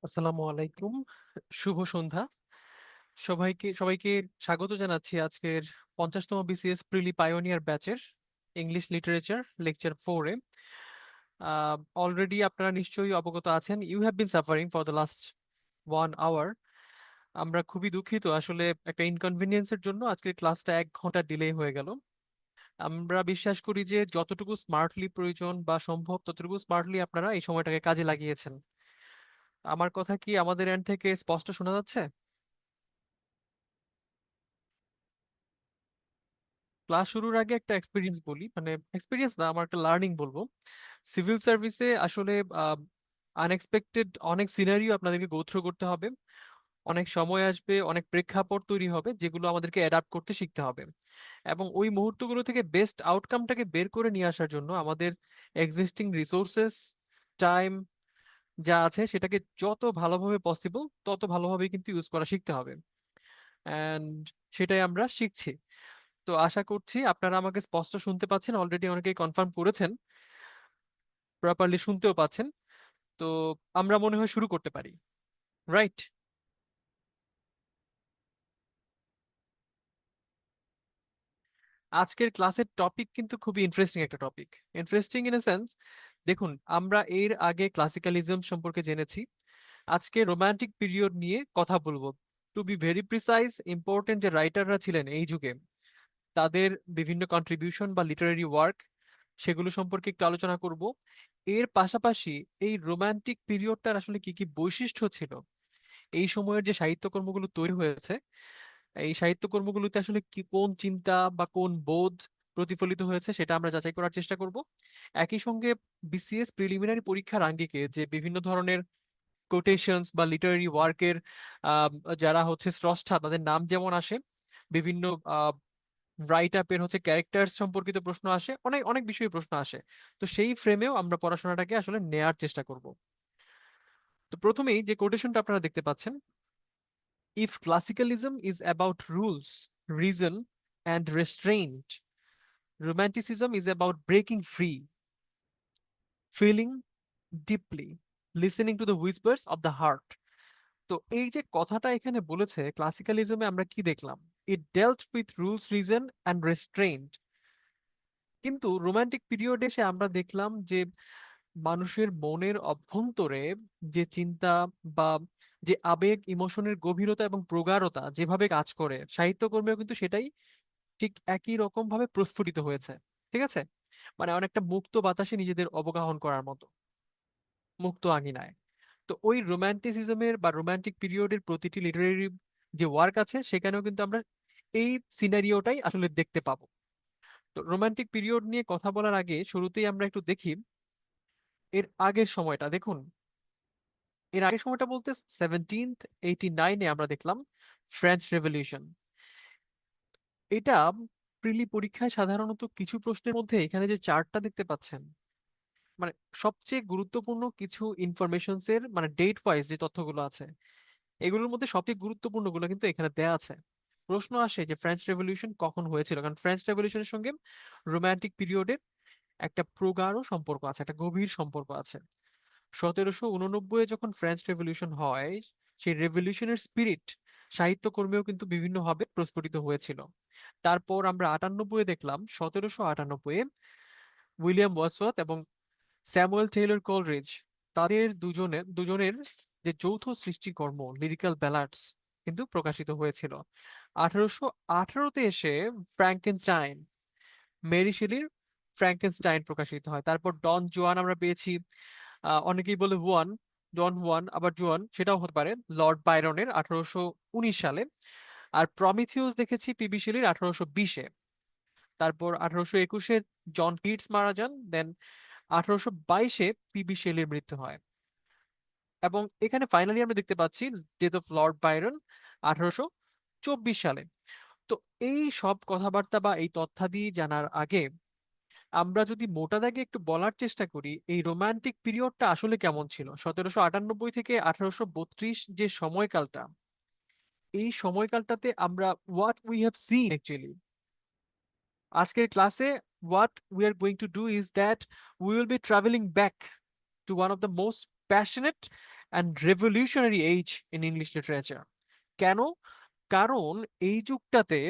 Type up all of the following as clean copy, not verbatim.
আসসালামু আলাইকুম। শুভ সন্ধ্যা। সবাইকে স্বাগত জানাচ্ছি আজকের ৫০তম বিসিএস প্রিলি পাইওনিয়ার ব্যাচের ইংলিশ লিটারেচার লেকচার 4 এ। অলরেডি আপনারা নিশ্চয়ই অবগত আছেন। You have been suffering for the last 1 hour. আমরা খুবই দুঃখিত, আসলে একটা ইনকনভিনিয়েন্স এর জন্য আজকের ক্লাসটা ১ ঘন্টা ডিলে হয়ে গেল। আমরা বিশ্বাস করি যে যতটুকু স্মার্টলি প্রয়োজন বা সম্ভব ততটুকু স্মার্টলি আপনারা এই সময়টাকে কাজে লাগিয়েছেন। আমার কথা কি আমাদের এন্ড থেকে স্পষ্ট শোনা যাচ্ছে? ক্লাস শুরুর আগে একটা এক্সপেরিয়েন্স বলি, মানে এক্সপেরিয়েন্স না, আমার একটা লার্নিং বলবো। সিভিল সার্ভিসে আসলে আনএক্সপেক্টেড অনেক সিনারিও আপনাদেরকে গো থ্রু করতে হবে। অনেক সময় আসবে, অনেক প্রেক্ষাপট তৈরি হবে যেগুলো আমাদেরকে অ্যাডাপ্ট করতে শিখতে হবে। এবং ওই মুহূর্তগুলো থেকে বেস্ট আউটকামটাকে বের করে নিয়ে আসার জন্য আমাদের এক্সিস্টিং রিসোর্সেস, টাইম যা আছে সেটাকে যত ভালোভাবে পসিবল তত ভালোভাবে কিন্তু ইউজ করা শিখতে হবে। অ্যান্ড সেটাই আমরা শিখছি। তো আশা করছি আপনারা আমাকে স্পষ্ট শুনতে পাচ্ছেন। অলরেডি অনেকেই কনফার্ম করেছেন, প্রপারলি শুনতেও পাচ্ছেন। তো আমরা মনে হয় শুরু করতে পারি, রাইট? আজকের ক্লাসের টপিক কিন্তু খুবই ইন্টারেস্টিং একটা topic. Interesting in a sense, দেখুন আমরা এর আগে ক্লাসিক্যালিজম সম্পর্কে জেনেছি। আজকে রোমান্টিক পিরিয়ড নিয়ে কথা বলবো। To be very precise, important যে রাইটাররা ছিলেন এই যুগে, তাদের বিভিন্ন কন্ট্রিবিউশন বা লিটারারি ওয়ার্ক, সেগুলো সম্পর্কে একটু আলোচনা করব। এর পাশাপাশি এই রোমান্টিক পিরিয়ডটার আসলে কি কি বৈশিষ্ট্য ছিল, এই সময়ের যে সাহিত্যকর্মগুলো তৈরি হয়েছে, এই সাহিত্যকর্মগুলোতে আসলে কি কোন চিন্তা বা কোন বোধ প্রতিফলিত হয়েছে সেটা আমরা যাচাই করার চেষ্টা করব। একই সঙ্গে বিসিএস প্রিলিমিনারি পরীক্ষার আঙ্গিকে যে বিভিন্ন ধরনের কোটেশনস বা লিটারারি ওয়ার্কের যারা হচ্ছে স্রষ্টা তাদের নাম যেমন আসে, বিভিন্ন রাইট আপের হচ্ছে ক্যারেক্টার্স সম্পর্কিত প্রশ্ন আসে, অনেক অনেক বিষয়ে প্রশ্ন আসে। তো সেই ফ্রেমেও আমরা পড়াশোনাটাকে আসলে নেয়ার চেষ্টা করব। তো প্রথমেই যে কোটেশনটা আপনারা দেখতে পাচ্ছেন, if classicalism is about rules, reason and restraint, romanticism is about breaking free, feeling deeply, listening to the whispers of the heart. তো এই যে কথাটা এখানে বলেছে, ক্লাসিক্যালিজমে আমরা কি দেখলাম? It dealt with rules, reason and restraint. কিন্তু রোমান্টিক পিরিয়ড এসে আমরা দেখলাম যে মানুষের মনের অভ্যন্তরে যে চিন্তা বা যে আবেগ, ইমোশনের গভীরতা এবং প্রগাঢ়তা যেভাবে কাজ করে, সাহিত্যকর্মেও কিন্তু সেটাই ঠিক একই রকম ভাবে প্রস্ফুটিত হয়েছে। ঠিক আছে? মানে অনেকটা মুক্ত বাতাসে নিজেদের অবগাহন করার মতো, মুক্ত আঙিনায়। তো ওই রোমান্টিসিজমের বা রোমান্টিক পিরিয়ডের প্রতিটি লিটারেরি যে ওয়ার্ক আছে সেখানেও কিন্তু আমরা এই সিনারিওটাই আসলে দেখতে পাবো। তো রোমান্টিক পিরিয়ড নিয়ে কথা বলার আগে শুরুতেই আমরা একটু দেখি এর আগের সময়টা। দেখুন, এর আগের সময়টা বলতে 1789-এ আমরা দেখলাম ফ্রেঞ্চ রেভলিউশন। এটা প্রিলি পরীক্ষায় সাধারণত কিছু প্রশ্নের মধ্যে এখানে যে চার্টটা দেখতে পাচ্ছেন, মানে সবচেয়ে গুরুত্বপূর্ণ কিছু ইনফরমেশনস এর মানে ডেট ওয়াইজ যে তথ্যগুলো আছে, এগুলোর মধ্যে সবচেয়ে গুরুত্বপূর্ণগুলো কিন্তু এখানে দেয়া আছে। প্রশ্ন আসে যে ফ্রেঞ্চ রেভলিউশন কখন হয়েছিল, কারণ ফ্রেঞ্চ রেভলিউশনের সঙ্গে রোমান্টিক পিরিয়ডের একটা প্রগাঢ় সম্পর্ক আছে, একটা গভীর সম্পর্ক আছে। 1789 যখন ফ্রেঞ্চ রেভলিউশন হয়, সেই রেভলিউশনের স্পিরিট সাহিত্যকর্মেও কিন্তু বিভিন্নভাবে প্রস্ফুটিত হয়েছিল। তারপর আমরা 98 দেখলাম, 1798 উইলিয়াম ওয়ার্ডসওয়ার্থ এবং স্যামুয়েল টেইলর কোলরিজ, তাদের দুজনের যে যৌথ সৃষ্টিকর্ম লিরিক্যাল ব্যালাডস কিন্তু প্রকাশিত হয়েছিল। 1818-তে এসে ফ্র্যাঙ্কেনস্টাইন, মেরি শেলির ফ্র্যাঙ্কেনস্টাইন প্রকাশিত হয়। তারপর ডন জুয়ান আমরা পেয়েছি। অনেকেই বলে হুয়ান, ডন হুয়ান, আবার জুয়ান, সেটাও হতে পারে, লর্ড বাইরনের 1819 সালে। আর প্রমিথিউস দেখেছি পিবি শেলির 1820-এ। তারপর 1821-এ জন কিটস মারা যান, দেন 1822-এ পিবি শেলির মৃত্যু হয়। এবং এখানে ফাইনালি আমরা দেখতে পাচ্ছি ডেথ অফ লর্ড বাইরন 1824 সালে। তো এই সব কথাবার্তা বা এই তথ্যাদি জানার আগে আমরা যদি মোটা দাগে একটু বলার চেষ্টা করি এই রোমান্টিক পিরিয়ডটা আসলে কেমন ছিল, 1798 থেকে 1832 যে সময়কালটা, এই সময়কালটাতে আমরা what we have seen actually আজকের ক্লাসে, what we are going to do is that we will be travelling back to one of the most passionate and revolutionary age in English literature. কেন? কারণ এই যুগটাতে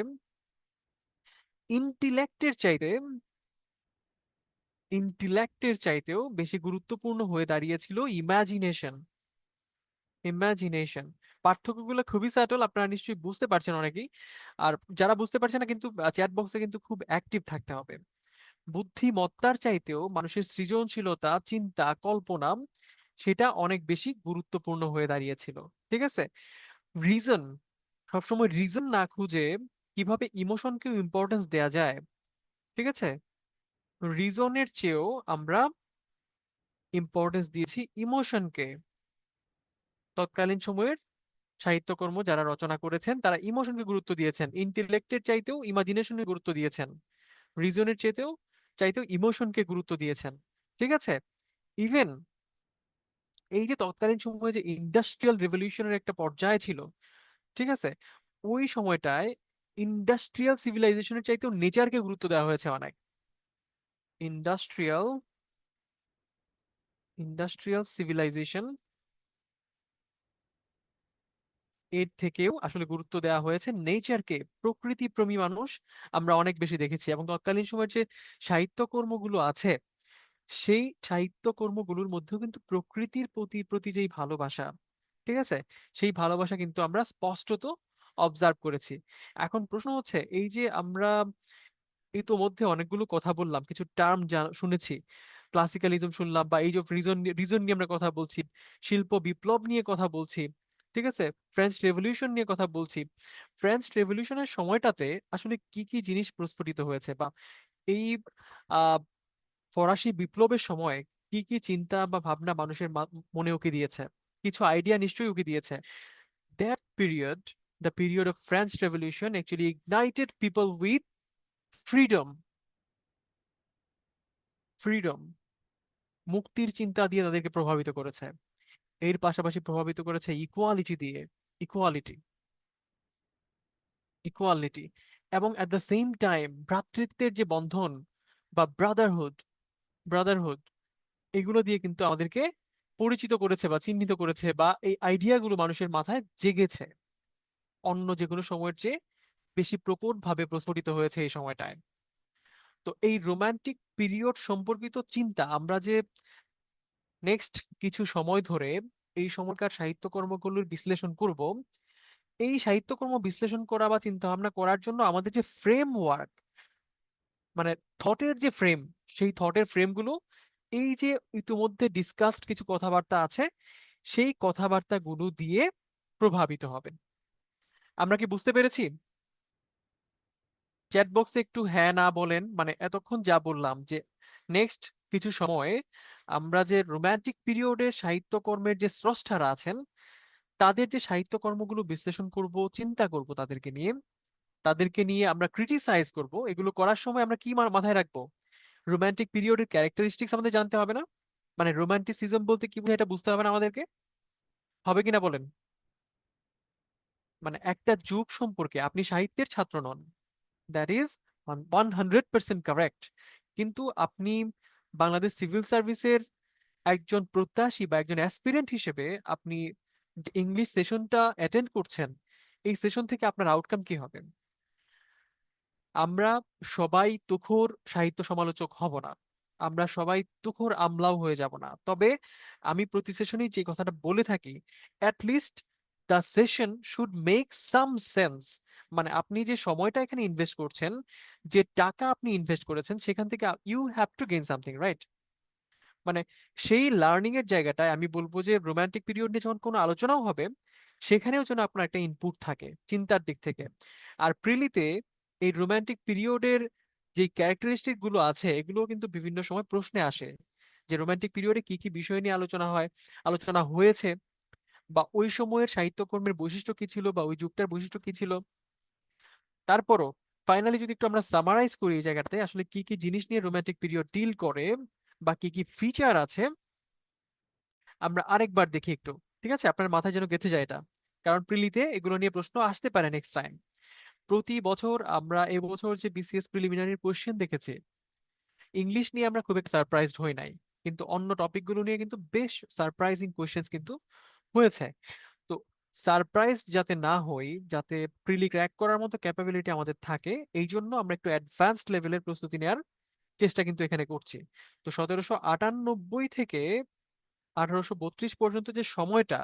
ইন্টেলেক্টের চাইতে ইন্টেলেক্টের চাইতেও বেশি গুরুত্বপূর্ণ হয়ে দাঁড়িয়েছিল ইমাজিনেশন। ইমাজিনেশন পার্থক্যগুলো খুবই স্যাটল, আপনারা নিশ্চয়ই বুঝতে পারছেন অনেকেই। আর যারা বুঝতে পারছে না কিন্তু চ্যাট বক্সে কিন্তু খুব অ্যাক্টিভ থাকতে হবে। বুদ্ধিমত্তার চাইতেও মানুষের সৃজনশীলতা, চিন্তা, কল্পনা সেটা অনেক বেশি গুরুত্বপূর্ণ হয়ে দাঁড়িয়েছিল। ঠিক আছে? রিজন, সবসময় রিজন না খুঁজে কিভাবে ইমোশনকেও ইম্পর্টেন্স দেয়া যায়, ঠিক আছে, রিজনের চেয়েও আমরা ইম্পর্টেন্স দিয়েছি ইমোশনকে। তৎকালীন সময়ের সাহিত্যকর্ম যারা রচনা করেছেন তারা ইমোশনকে গুরুত্ব দিয়েছেন, ইন্টেলেক্টের চাইতেও ইমাজিনেশনকে গুরুত্ব দিয়েছেন, রিজনের চাইতেও ইমোশনকে গুরুত্ব দিয়েছেন। ঠিক আছে? ইভেন এই যে তৎকালীন সময়ে যে ইন্ডাস্ট্রিয়াল রেভলিউশনের একটা পর্যায়ে ছিল, ঠিক আছে, ওই সময়টায় ইন্ডাস্ট্রিয়াল সিভিলাইজেশনের চাইতেও নেচারকে গুরুত্ব দেওয়া হয়েছে অনেক। ইন্ডাস্ট্রিয়াল ইন্ডাস্ট্রিয়াল সিভিলাইজেশন এর থেকেও আসলে গুরুত্ব দেওয়া হয়েছে নেচারকে। প্রকৃতিপ্রেমী মানুষ আমরা অনেক বেশি দেখেছি, এবং তৎকালীন সময়ের যে সাহিত্যকর্মগুলো আছে সেই সাহিত্যকর্মগুলোর মধ্যেও কিন্তু প্রকৃতির প্রতি প্রতি যেই ভালোবাসা, ঠিক আছে, সেই ভালোবাসা কিন্তু আমরা স্পষ্টত অবজার্ভ করেছি। এখন প্রশ্ন হচ্ছে, এই যে আমরা ইতোমধ্যে অনেকগুলো কথা বললাম, কিছু টার্ম শুনেছি, ক্লাসিক্যালিজম শুনলাম, বা এই যে রিজন রিজন নিয়ে আমরা কথা বলছি, শিল্প বিপ্লব নিয়ে কথা বলছি, ঠিক আছে, ফ্রেঞ্চ রেভলিউশন নিয়ে কথা বলছি। ফ্রেঞ্চ রেভলিউশনের সময়টাতে আসলে কি কি জিনিস প্রস্ফুটিত হয়েছে, বা এই আহ ফরাসি বিপ্লবের সময় কি কি চিন্তা বা ভাবনা মানুষের মনে উকি দিয়েছে, কিছু আইডিয়া নিশ্চয়ই উকি দিয়েছে। That period, the period of French Revolution actually ignited people with freedom, freedom, মুক্তির চিন্তা দিয়ে তাদেরকে প্রভাবিত করেছে। এর পাশাপাশি প্রভাবিত করেছে ইকুয়ালিটি দিয়ে, ইকুয়ালিটি, ইকুয়ালিটি, এবং অ্যাট দ্য সেম টাইম ভ্রাতৃত্বের যে বন্ধন বা ব্রাদারহুড, ব্রাদারহুড, এগুলো দিয়ে কিন্তু আমাদেরকে পরিচিত করেছে বা চিহ্নিত করেছে, বা এই আইডিয়াগুলো মানুষের মাথায় জেগেছে অন্য যে কোনো সময়ের চেয়ে বেশি প্রকটভাবে প্রস্ফুটিত হয়েছে এই সময়টায়। তো এই রোমান্টিক পিরিয়ড সম্পর্কিত চিন্তা আমরা যে নেক্সট কিছু সময় ধরে এই সময়কার সাহিত্যকর্মগুলোর বিশ্লেষণ করব, এই সাহিত্যকর্ম বিশ্লেষণ করা বা চিন্তা ভাবনা করার জন্য আমাদের যে ফ্রেমওয়ার্ক, মানে থটের যে ফ্রেম, সেই থটের ফ্রেমগুলো এই যে ইতিমধ্যে ডিসকাসড কিছু কথাবার্তা আছে সেই কথাবার্তাগুলো দিয়ে প্রভাবিত হবে। আমরা কি বুঝতে পেরেছি? চ্যাট বক্সে একটু হ্যাঁ না বলেন, মানে এতক্ষণ যা বললাম যে নেক্সট কিছু সময়ে আমরা যে রোমান্টিক পিরিয়ডের সাহিত্যকর্মের যে স্রষ্টারা আছেন তাদের যে সাহিত্যকর্মগুলো বিশ্লেষণ করব, চিন্তা করব তাদেরকে নিয়ে আমরা ক্রিটিসাইজ করব, এগুলো করার সময় আমরা কি মাথায় রাখবো? রোমান্টিক পিরিয়ডের ক্যারেক্টারিস্টিক্স আমাদের জানতে হবে না? মানে রোমান্টিসিজম বলতে কি বোঝায় এটা বুঝতে হবে না আমাদেরকে? হবে কিনা বলেন? মানে একটা যুগ সম্পর্কে, আপনি সাহিত্যের ছাত্র নন, দ্যাট ইজ 100% কারেক্ট, কিন্তু আপনি বাংলাদেশ সিভিল সার্ভিসের একজন প্রত্যাশী বা একজন অ্যাসপিরেন্ট হিসেবে আপনি যে ইংলিশ সেশনটা অ্যাটেন্ড করছেন, এই সেশন থেকে আপনার আউটকাম কি হবে? আমরা সবাই তুখোড় সাহিত্য সমালোচক হব না, আমরা সবাই তুখোড় আমলাও হয়ে যাব না, তবে আমি প্রতি সেশনেই যে কথাটা বলে থাকি, at least the session should make some sense. মানে আপনি যে সময়টা এখানে ইনভেস্ট করছেন, যে টাকা আপনি ইনভেস্ট করেছেন, সেখান থেকে you have to gain something, right? মানে সেই লার্নিং এর জায়গাটায় আমি বলবো যে রোমান্টিক পিরিয়ড নিয়ে যখন কোনো আলোচনাও হবে, সেখানেও যেন আপনার একটা ইনপুট থাকে চিন্তার দিক থেকে। আর প্রিলিতে এই রোমান্টিক পিরিয়ডের যে ক্যারেক্টারিস্টিক গুলো আছে এগুলো কিন্তু বিভিন্ন সময় প্রশ্নে আসে, যে রোমান্টিক পিরিয়ডে কি কি বিষয় নিয়ে আলোচনা হয়, আলোচনা হয়েছে, বা ওই সময়ের সাহিত্যকর্মের বৈশিষ্ট্য কি ছিল, বা ওই যুগটার বৈশিষ্ট্য কি ছিল। তারপরও ফাইনালি যদি একটু আমরা সামারাইজ করি এই জায়গাটাতে আসলে কি কি জিনিস নিয়ে রোমান্টিক পিরিয়ড ডিল করে বা কি কি ফিচার আছে, আমরা আরেকবার দেখি একটু। ঠিক আছে? আপনার মাথায় যেন গেঁথে যায় এটা, কারণ প্রিলিতে এগুলো নিয়ে প্রশ্ন আসতে পারে নেক্সট টাইম। প্রতি বছর আমরা এবছর যে বিসিএস প্রিলিমিনারি কোশ্চেন দেখেছি, ইংলিশ নিয়ে আমরা খুব একটা সারপ্রাইজড হই নাই, কিন্তু অন্য টপিকগুলো নিয়ে কিন্তু বেশ সারপ্রাইজিং কোশ্চেন্স কিন্তু হয়েছে। তো সারপ্রাইজ যাতে না হই, যাতে প্রিলি ক্র্যাক করার মতো ক্যাপাবিলিটি আমাদের থাকে, এই জন্য আমরা একটু অ্যাডভান্সড লেভেলের প্রস্তুতি নেওয়ার চেষ্টা কিন্তু এখানে করছি। তো 1798 থেকে 1832 পর্যন্ত যে সময়টা,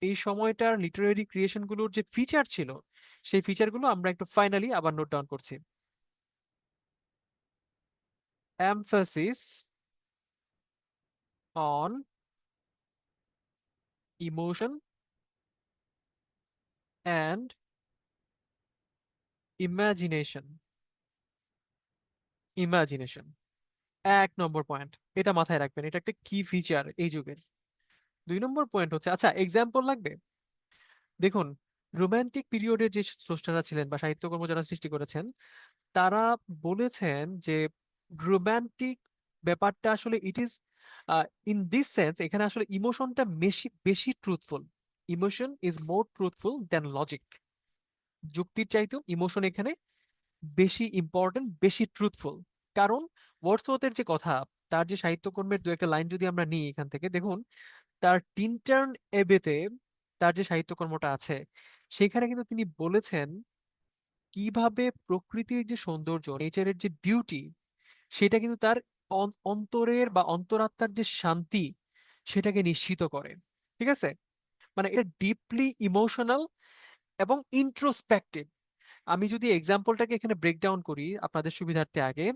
এই সময়টার লিটারেরি ক্রিয়েশন গুলোর যে ফিচার ছিল, সেই ফিচারগুলো আমরা একটু ফাইনালি আবার নোট ডাউন করছি। emphasis on emotion and imagination. Imagination 1 number point, এটা মাথায় রাখবেন, এটা একটা কি ফিচার এই যুগের। 2 নম্বর পয়েন্ট হচ্ছে, আচ্ছা এক্সাম্পল লাগবে। দেখুন, রোমান্টিক পিরিয়ডের যে স্রষ্টারা ছিলেন বা সাহিত্যকর্ম যারা সৃষ্টি করেছেন, তারা বলেছেন যে রোমান্টিক ব্যাপারটা আসলে it is in this sense, এখানে আসলে ইমোশনটা বেশি বেশি truthful. Emotion is more truthful than logic. যুক্তির চাইতেও ইমোশন এখানে বেশি ইম্পর্টেন্ট, বেশি ট্রুথফুল। কারণ ওয়ার্ডসওয়ার্থের যে কথা, তার যে সাহিত্যকর্মের দু একটা লাইন যদি আমরা নিই এখান থেকে, দেখুন তার টিনটার্ন এবেতে তার যে সাহিত্যকর্মটা আছে, সেখানে কিন্তু তিনি বলেছেন কিভাবে প্রকৃতির যে সৌন্দর্য, নেচারের যে বিউটি, সেটা কিন্তু তার অন্তরের বা অন্তরাত্মার যে শান্তি, সেটাকে নিশ্চিত করে। ঠিক আছে? মানে এটা ডিপলি ইমোশনাল এবং ইন্ট্রোস্পেক্টিভ। আমি যদি এক্সাম্পলটাকে এখানে ব্রেকডাউন করি আপনাদের সুবিধার্থে, আগে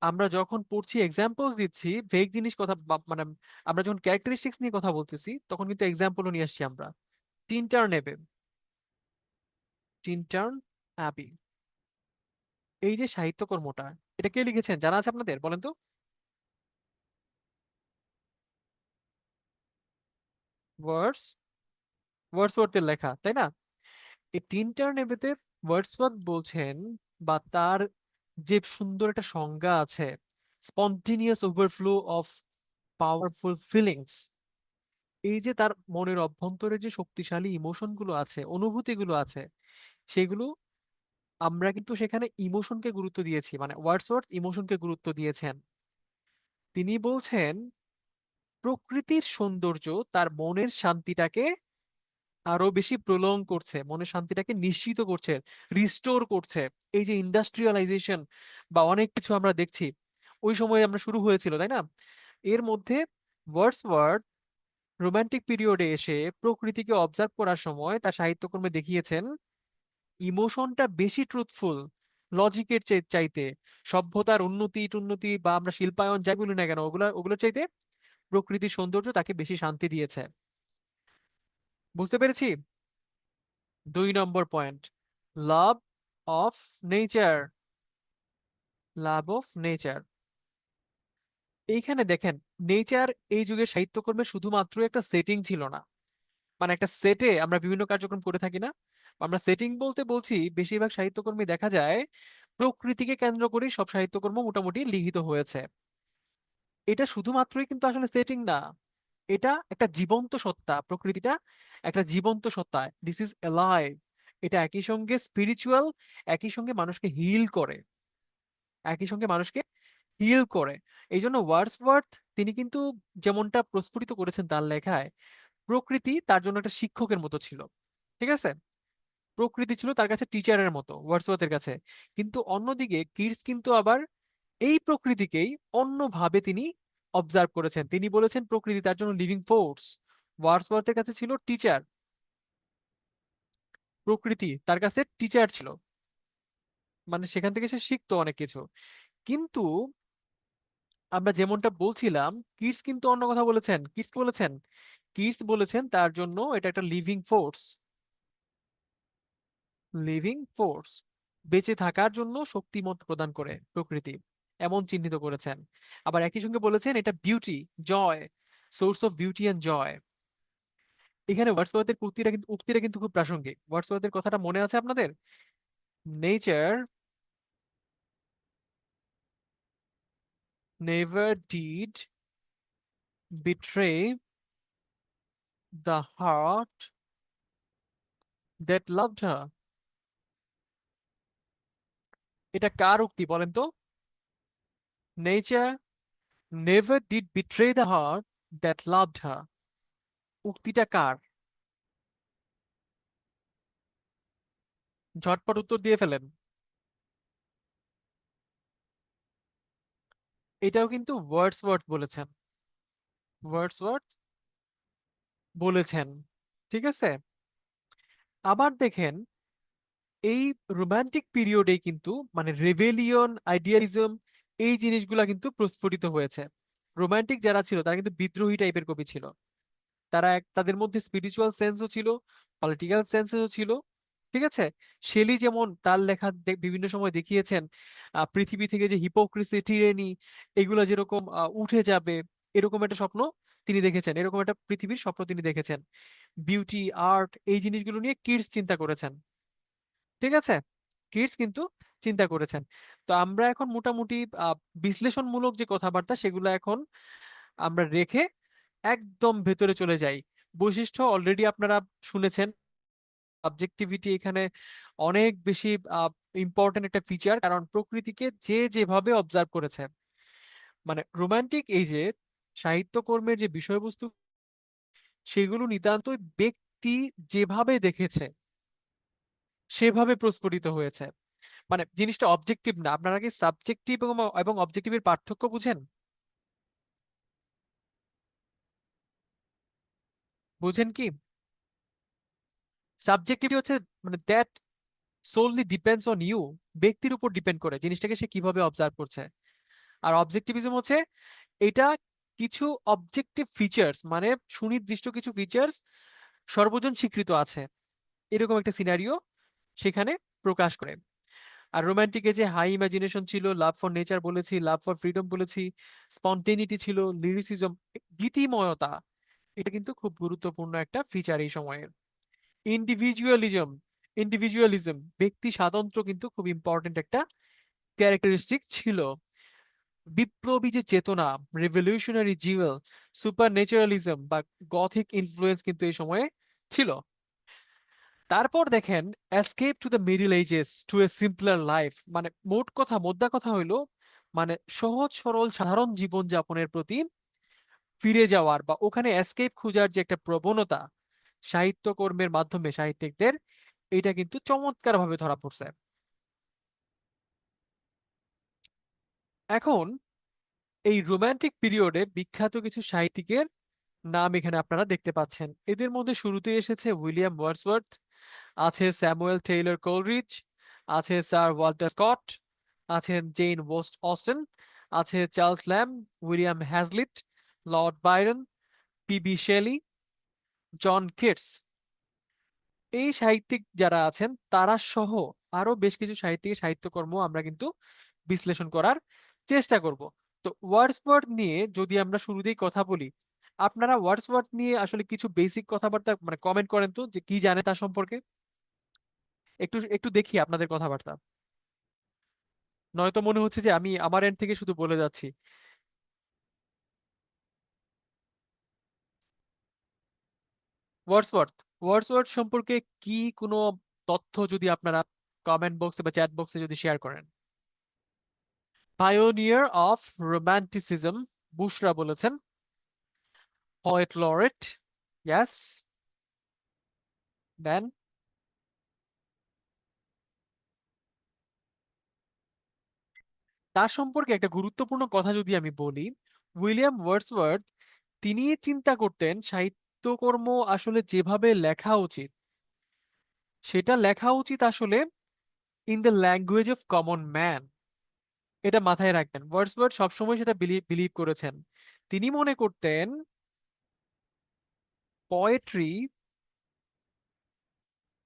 আমরা যখন পড়ছি এক্সাম্পলস দিচ্ছি, ভেগ জিনিস কথা মানে আমরা যখন ক্যারেক্টারিস্টিক্স নিয়ে কথা বলতেছি, তখন কিন্তু এক্সাম্পলও নিয়ে আসছি আমরা। টিনটার্ন নেবে, টিনটার্ন অ্যাবি, এই যে সাহিত্যকর্মটা, এটা কে লিখেছেন জানা আছে আপনাদের, বলেন তো? ওয়ার্ডস ওয়ার্ডসওয়ার্থের লেখা, তাই না? এই টিনটার্ন এবেতে ওয়ার্ডসওয়ার্থ বলছেন, বা তার যে সুন্দর একটা সংজ্ঞা আছে, spontaneous overflow of powerful feelings. এই যে তার মনের অভ্যন্তরে যে শক্তিশালী ইমোশন গুলো আছে, অনুভূতি গুলো আছে, সেগুলো আমরা কিন্তু সেখানে ইমোশনকে গুরুত্ব দিয়েছি, মানে ওয়ার্ডসওয়ার্থ ইমোশনকে গুরুত্ব দিয়েছেন। তিনি বলছেন প্রকৃতির সৌন্দর্য তার মনের শান্তিটাকে আরো বেশি প্রলং করছে, মনের শান্তিটাকে নিশ্চিত করছে, রিস্টোর করছে। এই যে ইন্ডাস্ট্রিয়ালাইজেশন বা অনেক কিছু আমরা দেখছি, ওই সময় আমরা শুরু হয়েছিল, তাই না? এর মধ্যে ওয়ার্ডসওয়ার্থ রোমান্টিক পিরিয়ডে এসে প্রকৃতিকে অবজার্ভ করার সময় তার সাহিত্যকর্মে দেখিয়েছেন ইমোশনটা বেশি ট্রুথফুল লজিকের চাইতে। সভ্যতার উন্নতি টুন্নতি বা আমরা শিল্পায়ন যাই বলি না কেন, ওগুলোর চাইতে প্রকৃতির সৌন্দর্য তাকে বেশি শান্তি দিয়েছে। বুঝতে পেরেছি? 2 নম্বর point, love of nature. Love of nature, এইখানে দেখেন, নেচার এই যুগের সাহিত্যকর্মে শুধুমাত্র একটা সেটিং ছিল না। মানে একটা সেটে আমরা বিভিন্ন কার্যক্রম করে থাকি না, আমরা সেটিং বলতে বলছি বেশিরভাগ সাহিত্যকর্মে দেখা যায় প্রকৃতিকে কেন্দ্র করেই সব সাহিত্যকর্ম মোটামুটি লিখিত হয়েছে। এটা শুধুমাত্রই কিন্তু আসলে সেটিং না, এটা একটা জীবন্ত সত্তা, প্রকৃতিটা একটা জীবন্ত সত্তা, দিস ইজ অ্যালাইভ। এটা একই সঙ্গে স্পিরিচুয়াল, একই সঙ্গে মানুষকে হিল করে, একই সঙ্গে মানুষকে হিল করে। এই জন্য ওয়ার্ডসওয়ার্থ তিনি কিন্তু যেমনটা প্রস্ফুটিত করেছেন তার লেখায়, প্রকৃতি তার জন্য একটা শিক্ষকের মতো ছিল। ঠিক আছে? প্রকৃতি ছিল তার কাছে টিচারের মতো ওয়ার্ডসওয়ার্থের কাছে। কিন্তু অন্যদিকে কিটস কিন্তু আবার এই প্রকৃতিকেই অন্যভাবে তিনি অবজার্ভ করেছেন। তিনি বলেছেন প্রকৃতি তার জন্য লিভিং ফোর্স। ওয়ার্ডসওয়ার্থের কাছে ছিল টিচার, প্রকৃতি তার কাছে টিচার ছিল, মানে সেখান থেকে সে শিখতো অনেক কিছু। কিন্তু আমরা যেমনটা বলছিলাম, কিটস কিন্তু অন্য কথা বলেছেন। কিটস বলেছেন তার জন্য এটা একটা লিভিং ফোর্স, লিভিং ফোর্স, বেঁচে থাকার জন্য শক্তিমত প্রদান করে প্রকৃতি, এমন চিহ্নিত করেছেন। আবার একই সঙ্গে বলেছেন এটা beauty, joy, source of beauty and joy. এখানে ওয়ার্ডসওয়ার্থের উক্তিটা কিন্তু খুব প্রাসঙ্গিক। ওয়ার্ডসওয়ার্থের কথাটা মনে আছে আপনাদের? Nature never did betray the heart that loved her. এটা কার উক্তি বলেন তো? Nature never did betray the heart that loved her, উক্তিটা কার? ঝটপট উত্তর দিয়ে ফেলেন। এটাও কিন্তু ওয়ার্ডসওয়ার্থ বলেছেন। ওয়ার্ডসওয়ার্থ বলেছেন। ঠিক আছে? আবার দেখেন, এই রোমান্টিক পিরিয়ডে কিন্তু মানে রেবেলিয়ন, আইডিয়ালিজম, এই জিনিসগুলা কিন্তু প্রস্ফুটিত হয়েছে। রোমান্টিক যারা ছিল তারা কিন্তু বিদ্রোহী টাইপের কবি ছিল। তারা তাদের মধ্যে স্পিরিচুয়াল সেন্সও ছিল, পলিটিক্যাল সেন্সও ছিল। ঠিক আছে? শেলি যেমন তার লেখা বিভিন্ন সময় দেখিয়েছেন পৃথিবী থেকে যে হিপোক্রিসি, টিরেনি, এগুলো যেরকম উঠে যাবে, এরকম একটা স্বপ্ন তিনি দেখেছেন। এরকম একটা পৃথিবীর স্বপ্ন তিনি দেখেছেন। বিউটি, আর্ট, এই জিনিসগুলো নিয়ে কিডস চিন্তা করেছেন। ঠিক আছে? কিডস কিন্তু চিন্তা করেছেন। তো আমরা এখন মোটামুটি আহ, বিশ্লেষণমূলক যে কথাবার্তা সেগুলো এখন আমরা রেখে একদম ভেতরে চলে যাই। বৈশিষ্ট্য অলরেডি আপনারা শুনেছেন। সাবজেক্টিভিটি এখানে অনেক বেশি ইম্পর্টেন্ট একটা ফিচার, কারণ প্রকৃতিকে যে যেভাবে অবজার্ভ করেছে, মানে রোমান্টিক এই যে সাহিত্যকর্মের যে বিষয়বস্তু, সেগুলো নিতান্তই ব্যক্তি যেভাবে দেখেছে সেভাবে প্রস্ফুটিত হয়েছে। মানে জিনিসটা অবজেক্টিভ না। আপনারা কি সাবজেক্টিভ এবং এবং অবজেক্টিভের পার্থক্য বুঝেন? বুঝেন কি? সাবজেক্টিভিটি হচ্ছে মানে that solely depends on you, ব্যক্তির উপর ডিপেন্ড করে জিনিসটাকে সে কিভাবে অবজার্ভ করছে। আর অবজেক্টিভিজম হচ্ছে এটা কিছু অবজেক্টিভ ফিচার্স, মানে সুনির্দিষ্ট কিছু ফিচার্স সর্বজন স্বীকৃত আছে, এরকম একটা সিনারিও সেখানে প্রকাশ করে। আর রোমান্টিকে যে হাই ইমাজিনেশন ছিল, লাভ ফর নেচার বলেছি, লাভ ফর ফ্রিডম বলেছি, স্পন্টেনিটি ছিল, লিরিসিজম, গীতিময়তা, এটা কিন্তু খুব গুরুত্বপূর্ণ একটা ফিচার এই সময়ের। ইন্ডিভিজুয়ালিজম, ইন্ডিভিজুয়ালিজম, ব্যক্তি স্বাতন্ত্র্য কিন্তু খুব ইম্পর্টেন্ট একটা ক্যারেক্টারিস্টিক ছিল। বিপ্লবী যে চেতনা, রেভলিউশনারি জিওল, সুপার ন্যাচারালিজম বা গথিক ইনফ্লুয়েন্স কিন্তু এই সময়ে ছিল। তারপর দেখেন, escape to the middle ages to a simpler life, মানে মোট কথা, মোদ্দা কথা হইলো মানে সহজ সরল সাধারণ জীবন যাপনের প্রতি ফিরে যাওয়ার বা ওখানে এসকেপ খোঁজার যে একটা প্রবণতা সাহিত্যকর্মের মাধ্যমে সাহিত্যিকদের, এটা কিন্তু চমৎকারভাবে ধরা পড়ছে। এখন এই রোমান্টিক পিরিয়ডে বিখ্যাত কিছু সাহিত্যিকের নাম এখানে আপনারা দেখতে পাচ্ছেন। এদের মধ্যে শুরুতে এসেছে উইলিয়াম ওয়ার্ডসওয়ার্থ, আছে স্যামুয়েল টেইলর কোলরিজ, আছে স্যার ওয়াল্টার স্কট, আছেন জেন অস্টেন, আছে Charles Lamb, William Hazlitt, lord Byron, PB Shelley, John Keats. এই সাহিত্যিক যারা আছেন তারা সহ আরো বেশ কিছু সাহিত্যিকের সাহিত্যকর্ম আমরা কিন্তু বিশ্লেষণ করার চেষ্টা করব। তো ওয়ার্ডসওয়ার্থ নিয়ে যদি আমরা শুরুতেই কথা বলি, আপনারা ওয়ার্ডসওয়ার্থ নিয়ে আসলে কিছু বেসিক কথাবার্তা মানে কমেন্ট করেন তো, যে কি জানে তার সম্পর্কে। একটু একটু দেখি আপনাদের কথাবার্তা, নয়তো মনে হচ্ছে যে আমি আমার এন্ড থেকে শুধু বলে যাচ্ছি। ওয়ার্ডসওয়ার্থ, ওয়ার্ডসওয়ার্থ সম্পর্কে কি কোনো তথ্য যদি আপনারা কমেন্ট বক্সে বা চ্যাট বক্সে যদি শেয়ার করেন। পায়োনিয়ার অফ রোমান্টিসিজম, বুশরা বলেছেন। পোয়েট লরেট, ইয়াস। দেন তার সম্পর্কে একটা গুরুত্বপূর্ণ কথা যদি আমি বলি, উইলিয়াম ওয়ার্ডসওয়ার্থ তিনি চিন্তা করতেন সাহিত্যকর্ম আসলে যেভাবে লেখা উচিত, সেটা লেখা উচিত আসলে in the language of common man. এটা মাথায় রাখবেন, ওয়ার্ডসওয়ার্থ সবসময় সেটা বিলিভ করেছেন। তিনি মনে করতেন poetry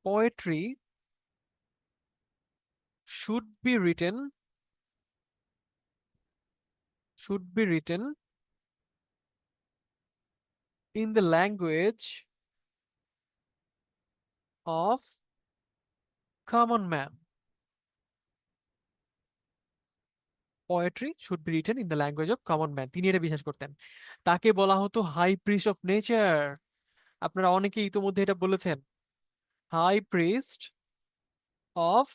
poetry should be written should be written in the language of common man. Poetry should be written in the language of common man, তিনি এটা বিশ্বাস করতেন। তাকে বলা হতো হাই প্রিস্ট অফ নেচার। আপনারা অনেকেই ইতোমধ্যে এটা বলেছেন, high priest of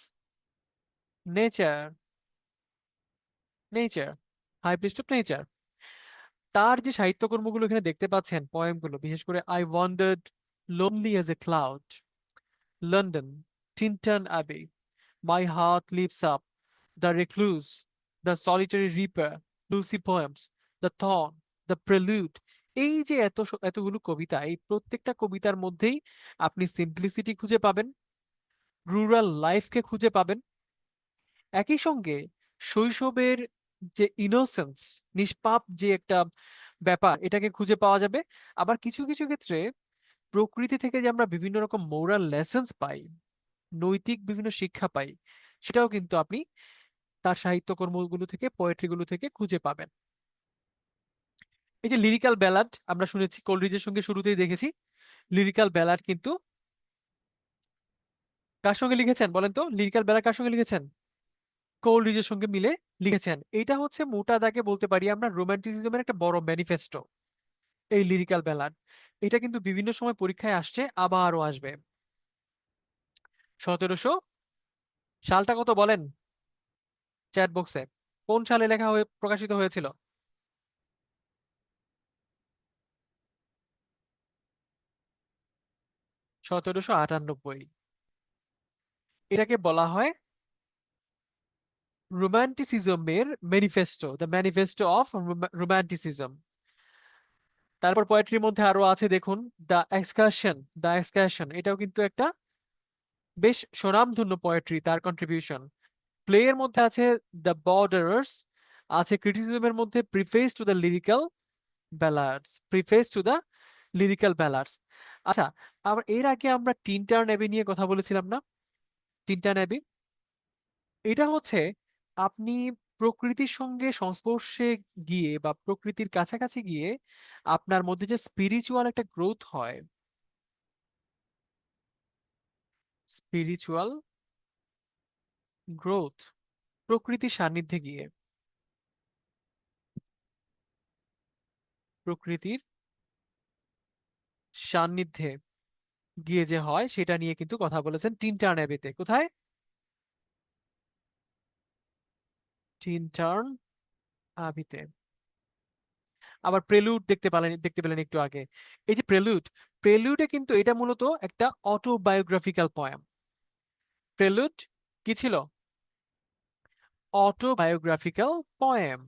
nature, nature, high priest of nature. তার যে সাহিত্যকর্মগুলো এখানে দেখতে পাচ্ছেন, পয়েমগুলো, বিশেষ করে I wandered lonely as a cloud, London, Tintern Abbey, my heart leaps up, the recluse, the solitary reaper, Lucy poems, the thorn, the prelude. এই যে এতগুলো কবিতা, এই প্রত্যেকটা কবিতার মধ্যেই আপনি সিম্পলিসিটি খুঁজে পাবেন, রুরাল লাইফকে খুঁজে পাবেন, একই সঙ্গে শৈশবের যে ইনোসেন্স, নিষ্পাপ যে একটা ব্যাপার, এটাকে খুঁজে পাওয়া যাবে। আবার কিছু কিছু ক্ষেত্রে প্রকৃতি থেকে যে আমরা বিভিন্ন রকম মোরাল লেসন্স পাই, নৈতিক বিভিন্ন শিক্ষা পাই, সেটাও কিন্তু আপনি তার সাহিত্যকর্মগুলো থেকে, পোয়েট্রিগুলো থেকে খুঁজে পাবেন। এই যে লিরিক্যাল ব্যালাড আমরা শুনেছি, কোলরিজের সঙ্গে শুরুতেই দেখেছি, লিরিক্যাল ব্যালাড কিন্তু কার সঙ্গে লিখেছেন বলেন তো? লিরিক্যাল ব্যালাড কার সঙ্গে লিখেছেন? কোলরিজের সঙ্গে মিলে লিখেছেন। এটা হচ্ছে মোটা দাগে বলতে পারি আমরা রোমান্টিসিজমের একটা বড় ম্যানিফেস্টো, এই লিরিক্যাল ব্যালাড। এটা কিন্তু বিভিন্ন সময় পরীক্ষায় আসছে, আবারও আসবে। 1700 সালটা কত বলেন চ্যাট বক্সে? কোন সালে লেখা হয়ে প্রকাশিত হয়েছিল? 1798। এটাকে বলা হয় রোমান্টিসিজমের manifesto, the manifesto of romanticism. তারপর পোয়েট্রির মধ্যে আরো আছে দেখুন, দ্য এক্সকারশন, দ্য এক্সকারশন এটাও কিন্তু একটা বেশ স্বনামধন্য পোয়েট্রি, তার কন্ট্রিবিউশন। প্লে এর মধ্যে আছে দ্য বর্ডারার্স, আছে ক্রিটিসিজমের মধ্যে preface to the lyrical ব্যালাডস, preface to the lyrical ব্যালাডস। আচ্ছা, আবার এর আগে আমরা টিনটার অ্যাবি নিয়ে কথা বলেছিলাম না? টিনটার অ্যাবি, এটা হচ্ছে আপনি প্রকৃতির সঙ্গে সংস্পর্শে গিয়ে বা প্রকৃতির কাছাকাছি গিয়ে আপনার মধ্যে যে স্পিরিচুয়াল একটা গ্রোথ হয়, স্পিরিচুয়াল গ্রোথ, প্রকৃতির সান্নিধ্যে গিয়ে, প্রকৃতির সান্নিধ্যে গিয়ে যে হয় সেটা নিয়ে কিন্তু কথা বলেছেন টিনটার্ন অ্যাবিতে। কোথায়? টিনটার্ন আবিতে। আবার প্রেলুড দেখতে পেলেন একটু আগে। এই যে প্রেলুড, প্রেলুডে কিন্তু এটা মূলত একটা অটোবায়োগ্রাফিক্যাল পয়েম। প্রেলুড কি ছিল? Autobiographical poem,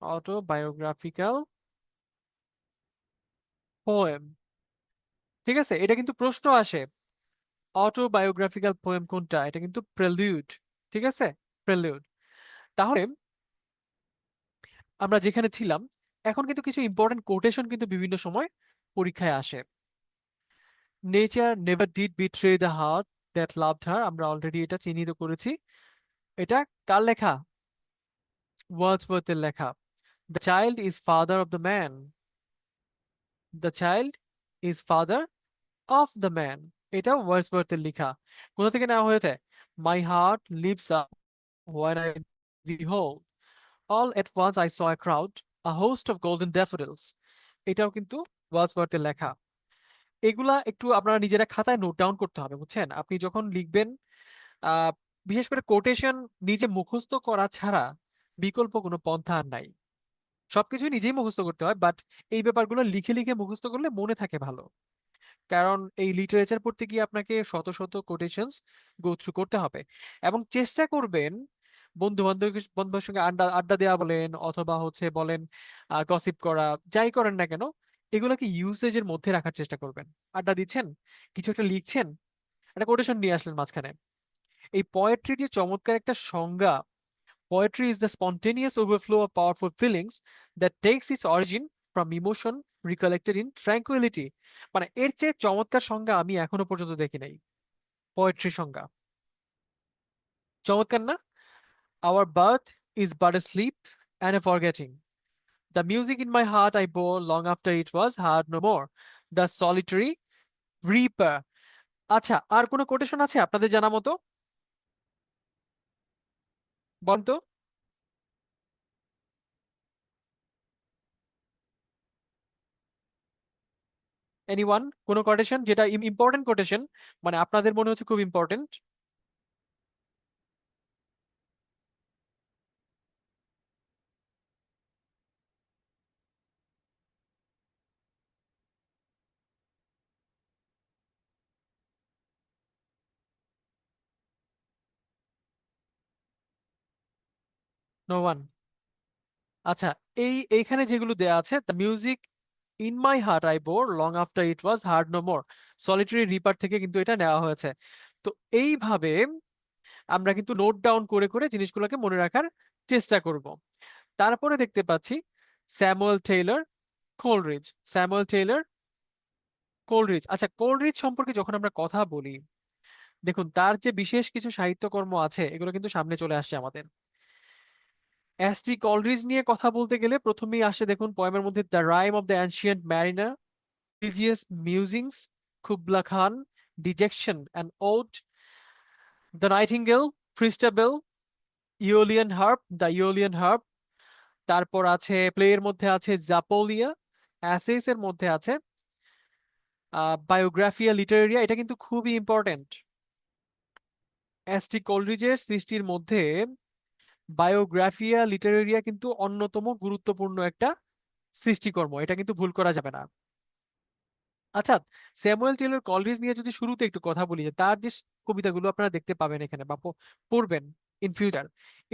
autobiographical poem. ঠিক আছে, এটা কিন্তু প্রশ্ন আসে, অটোবায়োগ্রাফিক্যাল পোয়েম কোনটা? এটা কিন্তু প্রেলিউড। ঠিক আছে, প্রেলিউড। তাহলে আমরা যেখানে ছিলাম, এখন কিন্তু কিছু ইম্পর্টেন্ট কোটেশন কিন্তু বিভিন্ন সময় পরীক্ষায় আসে। Nature never did betray the heart that loved her, আমরা অলরেডি এটা চিহ্নিত করেছি। এটা কার লেখা? ওয়ার্ডসওয়ার্থের লেখা। The child is father of the man, the child is father of the man, এটা ওয়ার্ডসওয়ার্থের লেখা। কোথা থেকে নেওয়া হয়েছে? My heart leaps up when I behold all at once I saw a crowd, a host of golden daffodils, এটাও কিন্তু ওয়ার্ডসওয়ার্থের লেখা। এগুলা একটু আপনারা নিজেরা খাতায় নোট ডাউন করতে হবে, বুঝছেন? আপনি যখন লিখবেন, আহ বিশেষ করে কোটেশন নিজে মুখস্থ করা ছাড়া বিকল্প কোনো পন্থা আর নাই। সবকিছু নিজেই মুখস্থ করতে হয়, বাট এই ব্যাপারগুলো লিখে লিখে মুখস্থ করলে মনে থাকে ভালো। কারণ এই লিটারেচার পড়তে গিয়ে আপনাকে শত শত কোটেশনস গো থ্রু করতে হবে। এবং চেষ্টা করবেন বন্ধু বান্ধবের সঙ্গে আড্ডা আড্ডা দেওয়া বলেন, অথবা হচ্ছে বলেন গসিপ করা, যাই করেন না কেন, এগুলোকে ইউসেজের মধ্যে রাখার চেষ্টা করবেন। আড্ডা দিচ্ছেন, কিছু একটা লিখছেন, একটা কোটেশন নিয়ে আসলেন মাঝখানে। এই পোয়েট্রির যে চমৎকার একটা সংজ্ঞা, poetry is the spontaneous overflow of powerful feelings that takes its origin from emotion recollected in tranquillity. মানে এর চেয়ে চমৎকার সংজ্ঞা আমি এখনো পর্যন্ত দেখি নাই, পোয়েট্রি সংজ্ঞা। চমৎকার না? Our birth is but a sleep and a forgetting, the music in my heart I bore long after it was heard no more, the solitary reaper. আচ্ছা, আর কোনো কোটেশন আছে আপনাদের জানা মতো? বলেন তো। এনিওয়ান, কোনো কোটেশন যেটা ইম্পর্টেন্ট কোটেশন, মানে আপনাদের মনে হচ্ছে খুব ইম্পর্টেন্ট? No one. আচ্ছা, এইখানে যেগুলো দেয়া আছে, the music in my heart I bore long after it was heard no more, solitary reaper থেকে কিন্তু এটা নেওয়া হয়েছে। তো এইভাবে আমরা কিন্তু নোট ডাউন করে করে জিনিসগুলোকে মনে রাখার চেষ্টা করব। তারপরে দেখতে পাচ্ছি Samuel Taylor Coleridge. Samuel Taylor Coleridge, আচ্ছা কোলরিজ সম্পর্কে যখন আমরা কথা বলি, দেখুন তার যে বিশেষ কিছু সাহিত্যকর্ম আছে এগুলো কিন্তু সামনে চলে আসছে আমাদের। এসটি কলরিজ নিয়ে কথা বলতে গেলে প্রথমেই আসে দেখুন পয়েমের মধ্যে the rime of the ancient mariner, religious musings, Kubla Khan, dejection and ode, the nightingale, Christabel, Aeolian harp, the Aeolian harp. তারপর আছে প্লেয়ের মধ্যে আছে জাপোলিয়া, অ্যাসেস এর মধ্যে আছে বায়োগ্রাফিয়া লিটারেরিয়া। এটা কিন্তু খুবই ইম্পর্টেন্ট। এসটি কলরিজের সৃষ্টির মধ্যে বায়োগ্রাফিয়া লিটারেরিয়া কিন্তু অন্যতম গুরুত্বপূর্ণ একটা সৃষ্টিকর্ম, এটা কিন্তু ভুল করা যাবে না। আচ্ছা, স্যামুয়েল টেলর কলরিজ নিয়ে যদি শুরুতে একটু কথা বলি, যে তার যে কবিতাগুলো আপনারা দেখতে পাবেন এখানে বা পড়বেন ইন ফিউচার,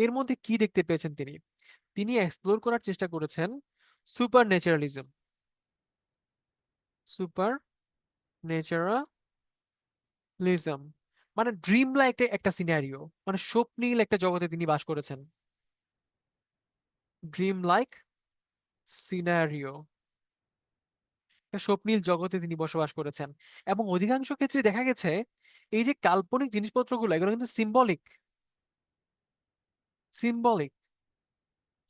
এর মধ্যে কি দেখতে পেয়েছেন তিনি? তিনি এক্সপ্লোর করার চেষ্টা করেছেন সুপার ন্যাচারালিজম, সুপার ন্যাচারালিজম, মানে ড্রিম লাইক একটা সিনারিও, মানে স্বপ্নীল একটা জগতে তিনি বাস করেছেন। ড্রিম লাইক সিনারিও, স্বপ্নীল জগতে তিনি বসবাস করেছেন। এবং অধিকাংশ ক্ষেত্রে দেখা গেছে এই যে কাল্পনিক জিনিসপত্রগুলো এগুলো কিন্তু সিম্বলিক, সিম্বলিক,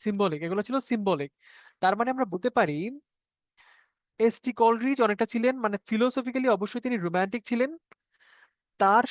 সিম্বলিক, এগুলো ছিল সিম্বলিক। তার মানে আমরা বলতে পারি এসটি কলরিজ অনেকটা ছিলেন, মানে ফিলোসফিক্যালি অবশ্যই তিনি রোমান্টিক ছিলেন। তার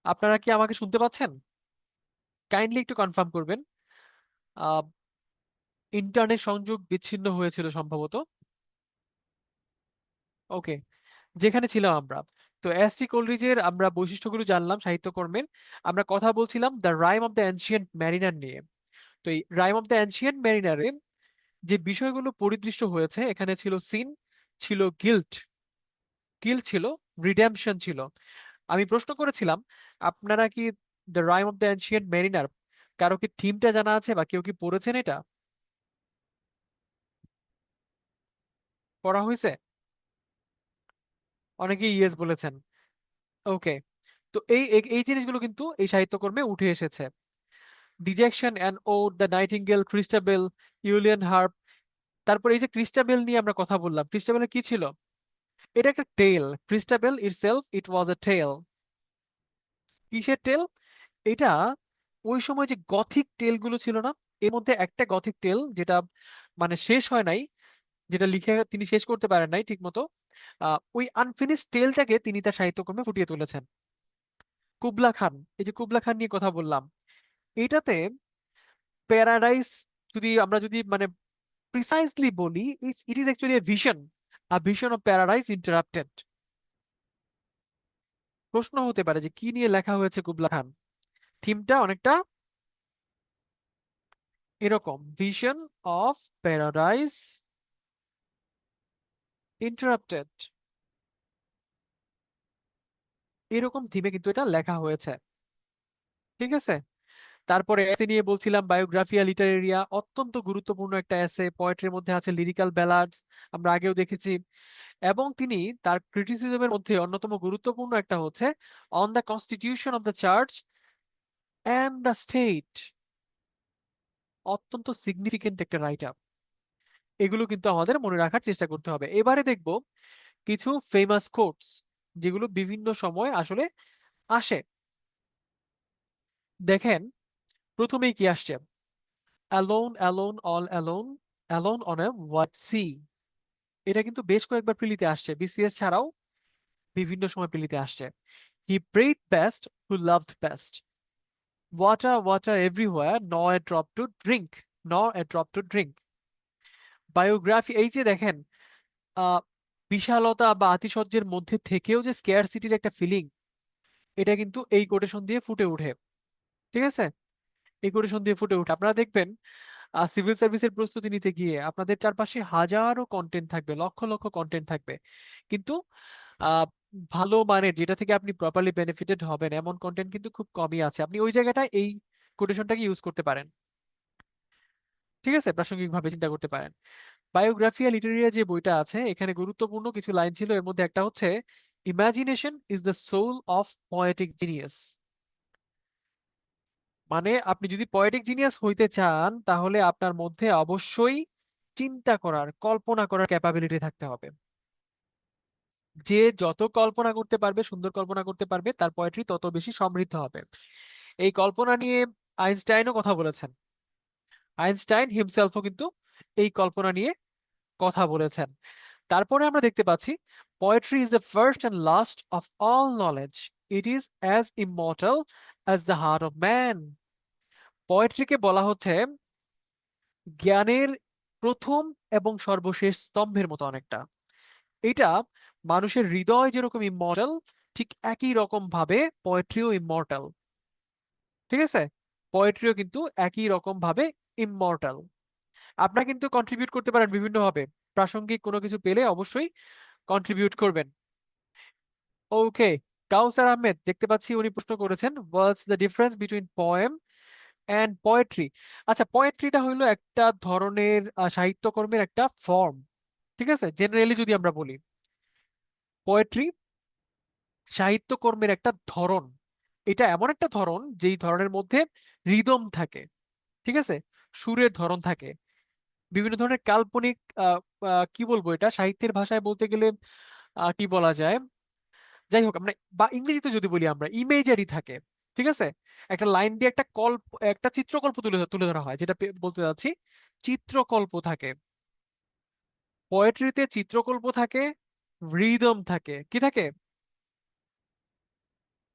আপনারা কি আমাকে শুনতে পাচ্ছেন? কাইন্ডলি একটু কনফার্ম করবেন। আহ ইন্টারনেট সংযোগ বিচ্ছিন্ন হয়েছিল সম্ভবত। ওকে, যেখানে ছিলাম আমরা, তো এসটি কোলরিজের আমরা বৈশিষ্ট্যগুলো জানলাম সাহিত্যকর্মের। আমরা কথা বলছিলাম the rime of the ancient mariner নিয়ে। তো এই রাইম অফ দ্য অ্যানশিয়েন্ট ম্যারিনারে যে বিষয়গুলো পরিদৃষ্ট হয়েছে, এখানে ছিল সিন, ছিল গিল্ট, গিল্ট ছিল, রিডেম্পশন ছিল। আমি প্রশ্ন করেছিলাম আপনারা কি the rime of the ancient mariner কারো কি থিমটা জানা আছে বা কেউ কি পড়েছেন এটা? পড়া হয়েছে? অনেকেই ইয়েস বলেছেন। ওকে, তো এই জিনিসগুলো কিন্তু এই সাহিত্যকর্মে উঠে এসেছে। Dejection and ode, the nightingale, Christabel, Aeolian harp. তারপর এই যে ক্রিস্টাবেল নিয়ে আমরা কথা বললাম, ক্রিস্টাবেলের কি ছিল? এটা একটা টেল। ক্রিস্টাবেল ইটসেলফ ইট ওয়াজ এ টেল। কিসের টেল এটা? ওই সময় যে গথিক টেল গুলো ছিল না, এর মধ্যে একটা গথিক টেল যেটা মানে শেষ হয় নাই, যেটা লিখে তিনি শেষ করতে পারেন নাই ঠিক মতো, ওই আনফিনিশ টেলটাকে তিনি তার সাহিত্যকর্মে ফুটিয়ে তুলেছেন। কুবলা খান, এই যে কুবলা খান নিয়ে কথা বললাম, এটাতে প্যারাডাইস, যদি মানে প্রিসাইজলি বলি, it is actually A vision, a vision of paradise interrupted. প্রশ্ন হতে পারে যে কি নিয়ে লেখা হয়েছে কুবলা খান। থিমটা অনেকটা এরকম, ভিশন অফ প্যারাডাইস ইন্টারাপ্টেড, এরকম থিমে কিন্তু এটা লেখা হয়েছে। ঠিক আছে, তারপরে এসে নিয়ে বলছিলাম বায়োগ্রাফিয়া লিটারেরিয়া, অত্যন্ত গুরুত্বপূর্ণ একটা এসে। পোয়েট্রির মধ্যে আছে লিরিক্যাল ব্যালাডস, আমরা আগেও দেখেছি। এবং তিনি তার ক্রিটিসিজমের মধ্যে অন্যতম গুরুত্বপূর্ণ একটা হচ্ছে on the constitution of the church and the state, অত্যন্ত সিগনিফিকেন্ট একটা রাইট আপ। এগুলো কিন্তু আমাদের মনে রাখার চেষ্টা করতে হবে। এবারে দেখব কিছু ফেমাস কোটস যেগুলো বিভিন্ন সময় আসলে আসে। দেখেন প্রথমেই কি আসছে, alone alone all alone, alone on a white sea. এটা কিন্তু বেশ কয়েকবার প্রিলিতে আসছে, বিসিএস ছাড়াও বিভিন্ন সময় প্রিলিতে আসছে। He prayed best who loved best, water water everywhere nor a drop to drink, nor a drop to drink. Biography, এই যে দেখেন আহ বিশালতা বা আতিশয্যের মধ্যে থেকেও যে স্কেয়ারসিটির একটা ফিলিং, এটা কিন্তু এই কোটেশন দিয়ে ফুটে ওঠে। ঠিক আছে, এই কোটেশন দিয়ে ফুটে ওঠে। আপনারা দেখবেন সিভিল সার্ভিসের প্রস্তুতি নিতে গিয়ে আপনাদের চারপাশে হাজারো কন্টেন্ট থাকবে, লক্ষ লক্ষ কন্টেন্ট থাকবে, কিন্তু আহ, ভালো মানের যেটা থেকে আপনি প্রপারলি বেনিফিটেড হবেন এমন কন্টেন্ট কিন্তু খুব কমই আছে। আপনি ওই জায়গাটায় এই কোটেশনটাকে ইউজ করতে পারেন। ঠিক আছে, প্রাসঙ্গিকভাবে চিন্তা করতে পারেন। বায়োগ্রাফিয়া লিটারিয়া যে বইটা আছে, এখানে গুরুত্বপূর্ণ কিছু লাইন ছিল, এর মধ্যে একটা হচ্ছে imagination is the soul of poetic genius. মানে আপনি যদি পয়েটিক জিনিয়াস হইতে চান তাহলে আপনার মধ্যে অবশ্যই চিন্তা করার, কল্পনা করার ক্যাপাবিলিটি থাকতে হবে। যে যত কল্পনা করতে পারবে, সুন্দর কল্পনা করতে পারবে, তার পোয়েট্রি তত বেশি সমৃদ্ধ হবে। এই কল্পনা নিয়ে আইনস্টাইনও কথা বলেছেন। আইনস্টাইন হিমসেলফও কিন্তু এই কল্পনা নিয়ে কথা বলেছেন। তারপরে আমরা দেখতে পাচ্ছি poetry is the first and last of all knowledge, it is as immortal as the heart of man. পোয়েট্রিকে বলা হচ্ছে জ্ঞানের প্রথম এবং সর্বশেষ স্তম্ভের মতো অনেকটা। এটা মানুষের হৃদয় যেরকম ইমমর্টাল, ঠিক একই রকম ভাবে পোয়েট্রিও ইমমর্টাল। ঠিক আছে, পোয়েট্রিও কিন্তু একই রকম ভাবে ইমমর্টাল। আপনারা কিন্তু কন্ট্রিবিউট করতে পারেন বিভিন্নভাবে, প্রাসঙ্গিক কোনো কিছু পেলে অবশ্যই কন্ট্রিবিউট করবেন। ওকে, কাউসার আহমেদ দেখতে পাচ্ছি উনি প্রশ্ন করেছেন, what's the difference between poem and poetry. আচ্ছা, পোয়েট্রিটা হইলো একটা ধরনের সাহিত্যকর্মের একটা ফর্ম। ঠিক আছে, জেনারেলি যদি আমরা বলি পোয়েট্রি সাহিত্যকর্মের একটা ধরন। এটা এমন একটা ধরন যেই ধরনের মধ্যে রিদম থাকে। ঠিক আছে, সুরের ধরন থাকে, বিভিন্ন ধরনের কাল্পনিক আহ, কি বলবো, এটা সাহিত্যের ভাষায় বলতে গেলে কি বলা যায়, যাই হোক আমরা, বা ইংরেজিতে যদি বলি আমরা, ইমেজারি থাকে। ঠিক আছে, একটা লাইন দিয়ে একটা একটা চিত্রকল্প তুলে তুলে ধরা হয়, যেটা বলতে যাচ্ছি চিত্রকল্প থাকে। পোয়েট্রিতে চিত্রকল্প থাকে, রিদম থাকে। কি থাকে?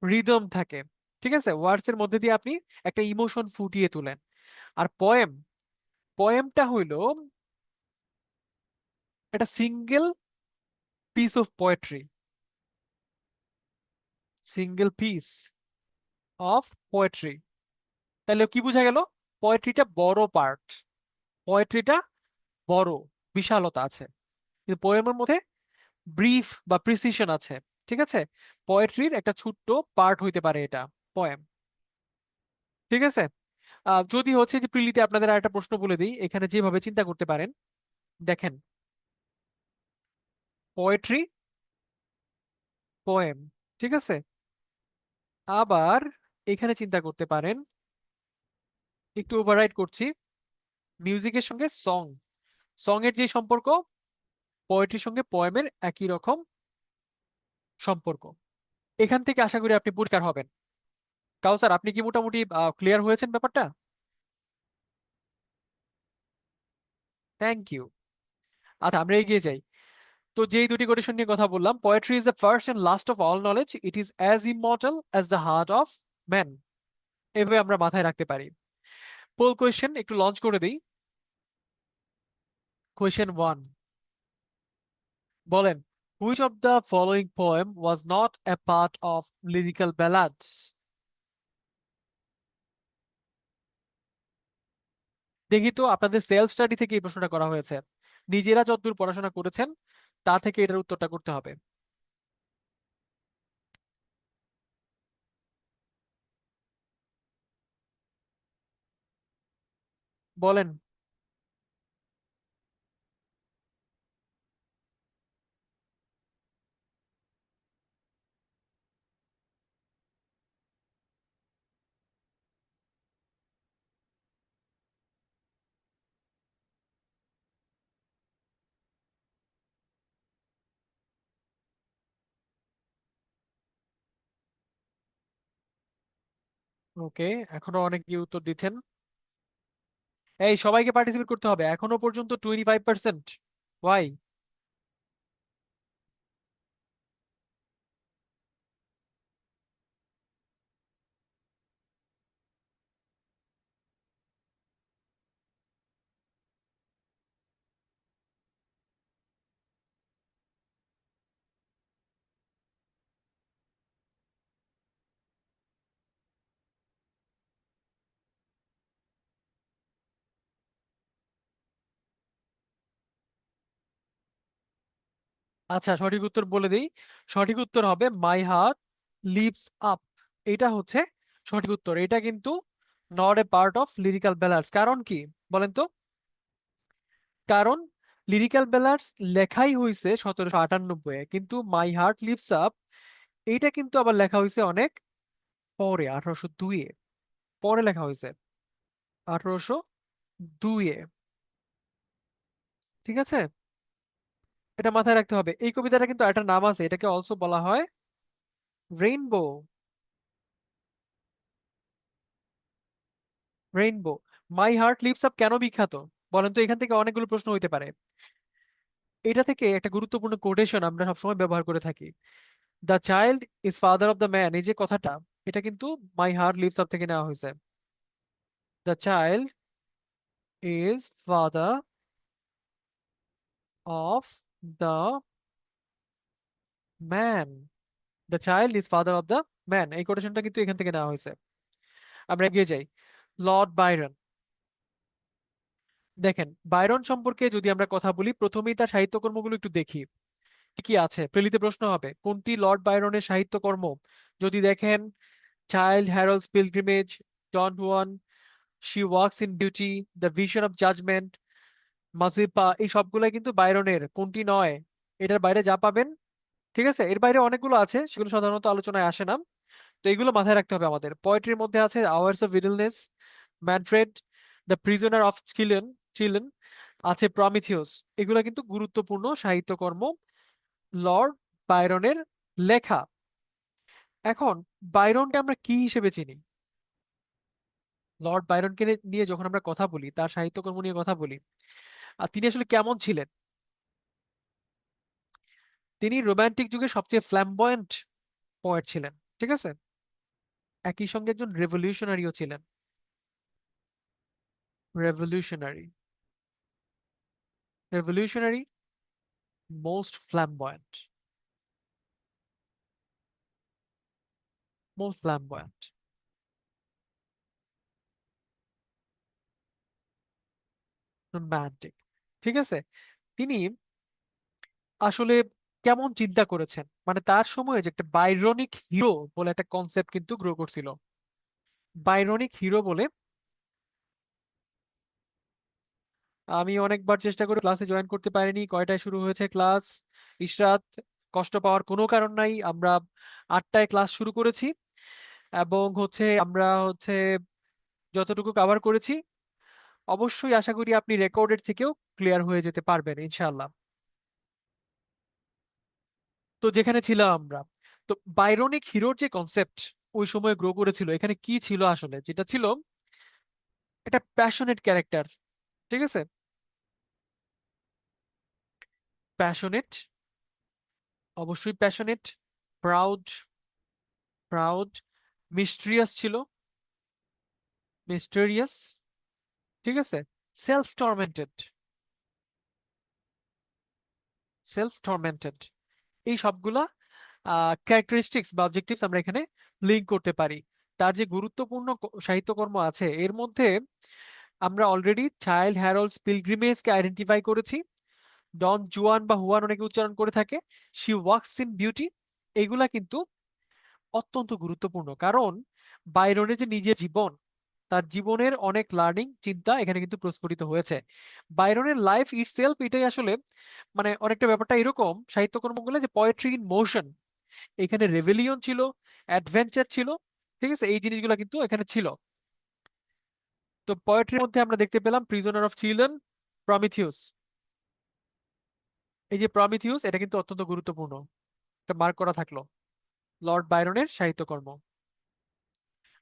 রিদম থাকে। ঠিক আছে, ওয়ার্ডস এর মধ্যে দিয়ে আপনি একটা ইমোশন ফুটিয়ে তোলেন। আর পোয়েম, পোয়েমটা হইলো একটা single piece of poetry, single piece of poetry. তাহলে কি বোঝা গেল? পোয়েট্রিটা বড় পার্ট, পোয়েট্রিটা বড়, বিশালতা আছে, কিন্তু পোয়েমের মধ্যে ব্রিফ বা প্রিসিশন আছে। ঠিক আছে, পোয়েট্রির একটা ছোট্ট পার্ট হইতে পারে এটা, পোয়েম। ঠিক আছে, যদি হচ্ছে যে প্রিলিতে আপনাদের আর একটা প্রশ্ন বলে দিই, এখানে যেভাবে চিন্তা করতে পারেন, দেখেন পোয়েট্রি, পোয়েম, ঠিক আছে, আবার এখানে চিন্তা করতে পারেন, একটু ওভাররাইড করছি, মিউজিকের সঙ্গে সং, সং এর যে সম্পর্ক পোয়েট্রির সঙ্গে পোয়েমের একই রকম সম্পর্ক। এখান থেকে আশা করি আপনি পরিষ্কার হবেন। কাউসার, আপনি কি মোটামুটি ক্লিয়ার হয়েছেন ব্যাপারটা? Thank you. আচ্ছা, আমরা এগিয়ে যাই। তো যেই দুটি কোটেশন নিয়ে কথা বললাম, poetry is the first and last of all knowledge, it is as immortal as the heart of man. এভাবে আমরা মাথায় রাখতে পারি। পোল কোয়েশ্চেন একটু লঞ্চ করে দিই। কোয়েশ্চেন ওয়ান, বলেন, which of the following poem was not a part of lyrical ব্যালাডস? দেখি তো, আপনাদের সেলফ স্টাডি থেকে এই প্রশ্নটা করা হয়েছে, নিজেরা যতদূর পড়াশোনা করেছেন তা থেকে এটার উত্তরটা করতে হবে। বলেন। ওকে, এখনো অনেকে উত্তর দিচ্ছেন। এই সবাইকে পার্টিসিপেট করতে হবে, এখনো পর্যন্ত 25%। ওয়াই? আচ্ছা, সঠিক উত্তর বলে দিই। সঠিক উত্তর হবে মাই হার্ট লিভস আপ। এটা হচ্ছে সঠিক উত্তর। এটা কিন্তু not a part of lyrical balance. কারণ কি বলেন তো? কারণ লিরিক্যাল ব্যালান্স লেখাই হয়েছে 1798 কিন্তু মাই হার্ট লিভস আপ এইটা কিন্তু আবার লেখা হয়েছে অনেক পরে, 1802 এ। পরে লেখা হয়েছে 1802 এ। ঠিক আছে, এটা মাথায় রাখতে হবে। এই কবিতাটা কিন্তু একটা নাম আছে, এটাকে অলসো বলা হয় rainbow. Rainbow. My heart leaps up কেন বিখ্যাত বলেন তো? এখান থেকে অনেকগুলো প্রশ্ন হইতে পারে। এটা থেকে একটা গুরুত্বপূর্ণ কোটেশন আমরা সবসময় ব্যবহার করে থাকি। The child is father of the man, এই যে কথাটা, এটা কিন্তু মাই হার্ট লিভস আপ থেকে নেওয়া হয়েছে। The child is father of the man. The child is father of the man, এই কোটেশনটা কিন্তু এখান থেকে নেওয়া হয়েছে। আমরা এগিয়ে যাই। Lord Byron. দেখেন, বাইরন সম্পর্কে যদি আমরা কথা বলি, প্রথমেই তার সাহিত্যকর্মগুলো একটু দেখি কি কি আছে। প্রেলিতে প্রশ্ন হবে কোনটি লর্ড বাইরনের সাহিত্যকর্ম। যদি দেখেন, Childe Harold's pilgrimage, Don Juan, she walks in beauty, the vision of judgement, Mazeppa, এই সবগুলাই কিন্তু বাইরনের। কোনটি নয়? এটার বাইরে যা পাবেন। ঠিক আছে, এর বাইরে অনেকগুলো আছে, সেগুলো সাধারণত আলোচনায় আসে না। তো এগুলো মাথায় রাখতে হবে আমাদের। পোয়েট্রির মধ্যে আছে hours of idleness, Manfred, the prisoner of Chillon Chillon, আছে প্রমিথিউস। এগুলো কিন্তু গুরুত্বপূর্ণ সাহিত্যকর্ম লর্ড বাইরনের লেখা। এখন বাইরনকে আমরা কি হিসেবে চিনি? লর্ড বাইরনকে নিয়ে যখন আমরা কথা বলি, তার সাহিত্যকর্ম নিয়ে কথা বলি, আর তিনি আসলে কেমন ছিলেন? তিনি রোমান্টিক যুগের সবচেয়ে ফ্ল্যামবয়েন্ট পয়েট ছিলেন। ঠিক আছে, একই সঙ্গে একজন রেভলিউশনারিও ছিলেন। Revolutionary. Revolutionary, most flamboyant. Most flamboyant, romantic. ঠিক আছে, তিনি আসলে কেমন চিন্তা করেছেন, মানে তার সময়ে যে একটা বাইরনিক হিরো বলে একটা কনসেপ্ট কিন্তু গ্রো করছিল। বাইরনিক হিরো বলে, আমি অনেকবার চেষ্টা করে ক্লাসে জয়েন করতে পারিনি। কয়টায় শুরু হয়েছে ক্লাস? ইশরাত, কষ্ট পাওয়ার কোনো কারণ নাই। আমরা 8টায় ক্লাস শুরু করেছি, এবং আমরা যতটুকু কভার করেছি, অবশ্যই আশা করি আপনি রেকর্ডের থেকেও ক্লিয়ার হয়ে যেতে পারবেন ইনশাআল্লাহ। তো যেখানে ছিলাম আমরা, তো বাইরনিক হিরোর যে কনসেপ্ট ওই সময় গ্রো করেছিল, এখানে কি ছিল আসলে? যেটা ছিল একটা প্যাশনেট ক্যারেক্টার। ঠিক আছে, প্যাশনেট, অবশ্যই প্যাশনেট, প্রাউড, প্রাউড, মিস্ট্রিয়াস ছিল, মিস্টেরিয়াস। ঠিক আছে, সেলফ টর্মেন্টেড, সেলফ টর্মেন্টেড, এই সবগুলা ক্যারেক্টারিস্টিক্স বা অবজেক্টিভস আমরা এখানে লিঙ্ক করতে পারি। তার যে গুরুত্বপূর্ণ সাহিত্যকর্ম আছে এর মধ্যে আমরা অলরেডি চাইল্ড হ্যারল্ডস পিলগ্রিমেজকে আইডেন্টিফাই করেছি। ডন জুয়ান বা হুয়ান অনেকে উচ্চারণ করে থাকে। শি ওয়াকস ইন বিউটি, এইগুলা কিন্তু অত্যন্ত গুরুত্বপূর্ণ। কারণ বাইরনের যে নিজের জীবন, তার জীবনের অনেক লার্নিং চিন্তা এখানে কিন্তু প্রস্ফুটিত হয়েছে। বাইরনের লাইফ ইটসেলফ এটাই আসলে, মানে অনেকটা ব্যাপারটা এরকম সাহিত্যকর্মগুলো যে পোয়েট্রি ইন মোশন। এখানে রেভেলিয়ন ছিল, অ্যাডভেঞ্চার ছিল। ঠিক আছে, এই জিনিসগুলো কিন্তু এখানে ছিল। তো পোয়েট্রির মধ্যে আমরা দেখতে পেলাম প্রিজনার অফ চিলড্রেন, প্রমিথিউস। এই যে প্রমিথিউস, এটা কিন্তু অত্যন্ত গুরুত্বপূর্ণ, এটা মার্ক করা থাকলো। লর্ড বাইরনের সাহিত্যকর্ম।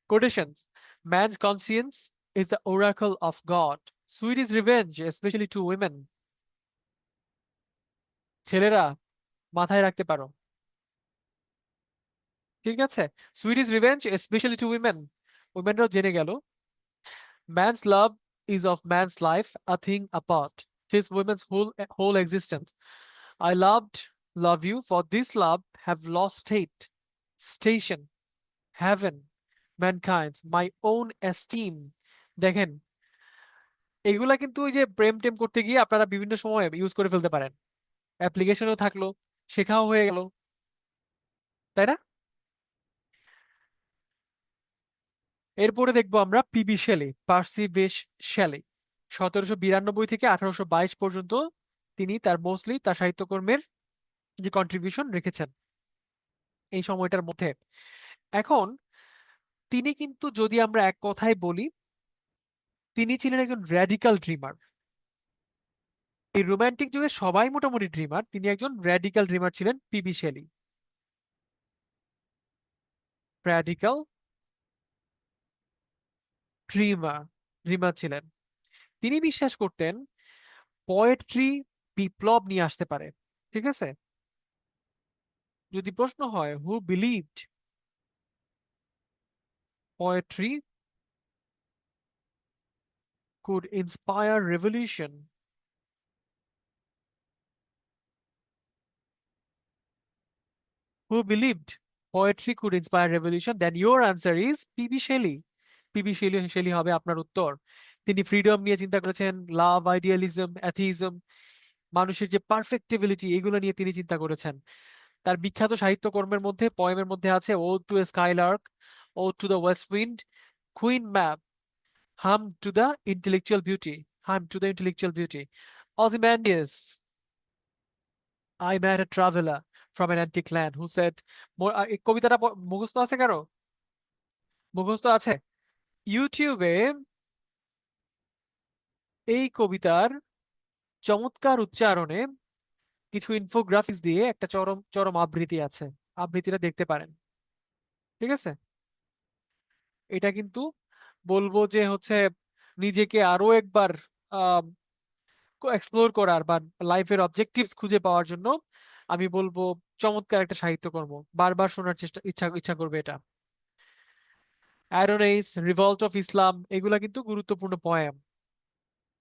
Quotations. Man's conscience is the oracle of God. Sweet is revenge, especially to women. ছেলেরা মাথায় রাখতে পারো। ঠিক আছে? Sweet is revenge, especially to women. উইমেনরাও জেনে গেল। Man's love is of man's life, a thing apart. 'Tis women's whole existence. I love you, for this love have lost state, station, heaven, mankind's, my own esteem. দেখেন, এগুলা কিন্তু ওই যে প্রেম টেম করতে গিয়ে আপনারা বিভিন্ন সময় ইউজ করে ফেলতে পারেন। অ্যাপ্লিকেশনও থাকলো, শেখাও হয়ে গেল, তাই না? এরপরে দেখবো আমরা পিবি শেলি, পার্সি বেশ শেলি। 1792 থেকে 1822 পর্যন্ত তিনি তার সাহিত্যকর্মের যে কন্ট্রিবিউশন রেখেছেন এই সময়টার মধ্যে। এখন তিনি কিন্তু যদি আমরা এক কথায় বলি, তিনি ছিলেন একজন র্যাডিক্যাল ড্রিমার। এই রোমান্টিক যুগে সবাই মোটামুটি ড্রিমার, তিনি একজন র্যাডিক্যাল ড্রিমার ছিলেন PB Shelley. Radical dreamer dreamer ছিলেন। তিনি বিশ্বাস করতেন পোয়েট্রি বিপ্লব নিয়ে আসতে পারে। ঠিক আছে? যদি প্রশ্ন হয় হু believed poetry could inspire revolution, who believed poetry could inspire revolution, then your answer is PB Shelley. PB Shelley হবে আপনার উত্তর। তিনি ফ্রিডম নিয়ে চিন্তা করেছেন, লাভ, আইডিয়ালিজম, অ্যাথিইজম, মানুষের যে পারফেক্টিবিলিটি, এগুলো নিয়ে তিনি চিন্তা করেছেন। তার বিখ্যাত সাহিত্যকর্মের মধ্যে, পোয়েমের মধ্যে আছে ode to a skylark, ode to the west wind, Queen Mab, hymn to the intellectual beauty, hymn to the intellectual beauty, Ozymandias, I met a traveler from an antique land who said, এই কবিতাটা মুখস্থ আছে কারো? মুখস্থ আছে? ইউটিউবে এই কবিতার চমৎকার উচ্চারণে কিছু ইনফোগ্রাফিক্স দিয়ে একটা চরম চরম আবৃত্তি আছে। আবৃত্তিটা দেখতে পারেন। ঠিক আছে? এটা কিন্তু বলবো যে হচ্ছে নিজেকে আরো একবার এক্সপ্লোর করার বা লাইফের অবজেক্টিভস খুঁজে পাওয়ার জন্য আমি বলবো চমৎকার একটা সাহিত্যকর্ম। বারবার শোনার ইচ্ছা ইচ্ছা করবে এটা। অ্যারোনেইস, রিভল্ট অফ ইসলাম, এগুলা কিন্তু গুরুত্বপূর্ণ পয়েম।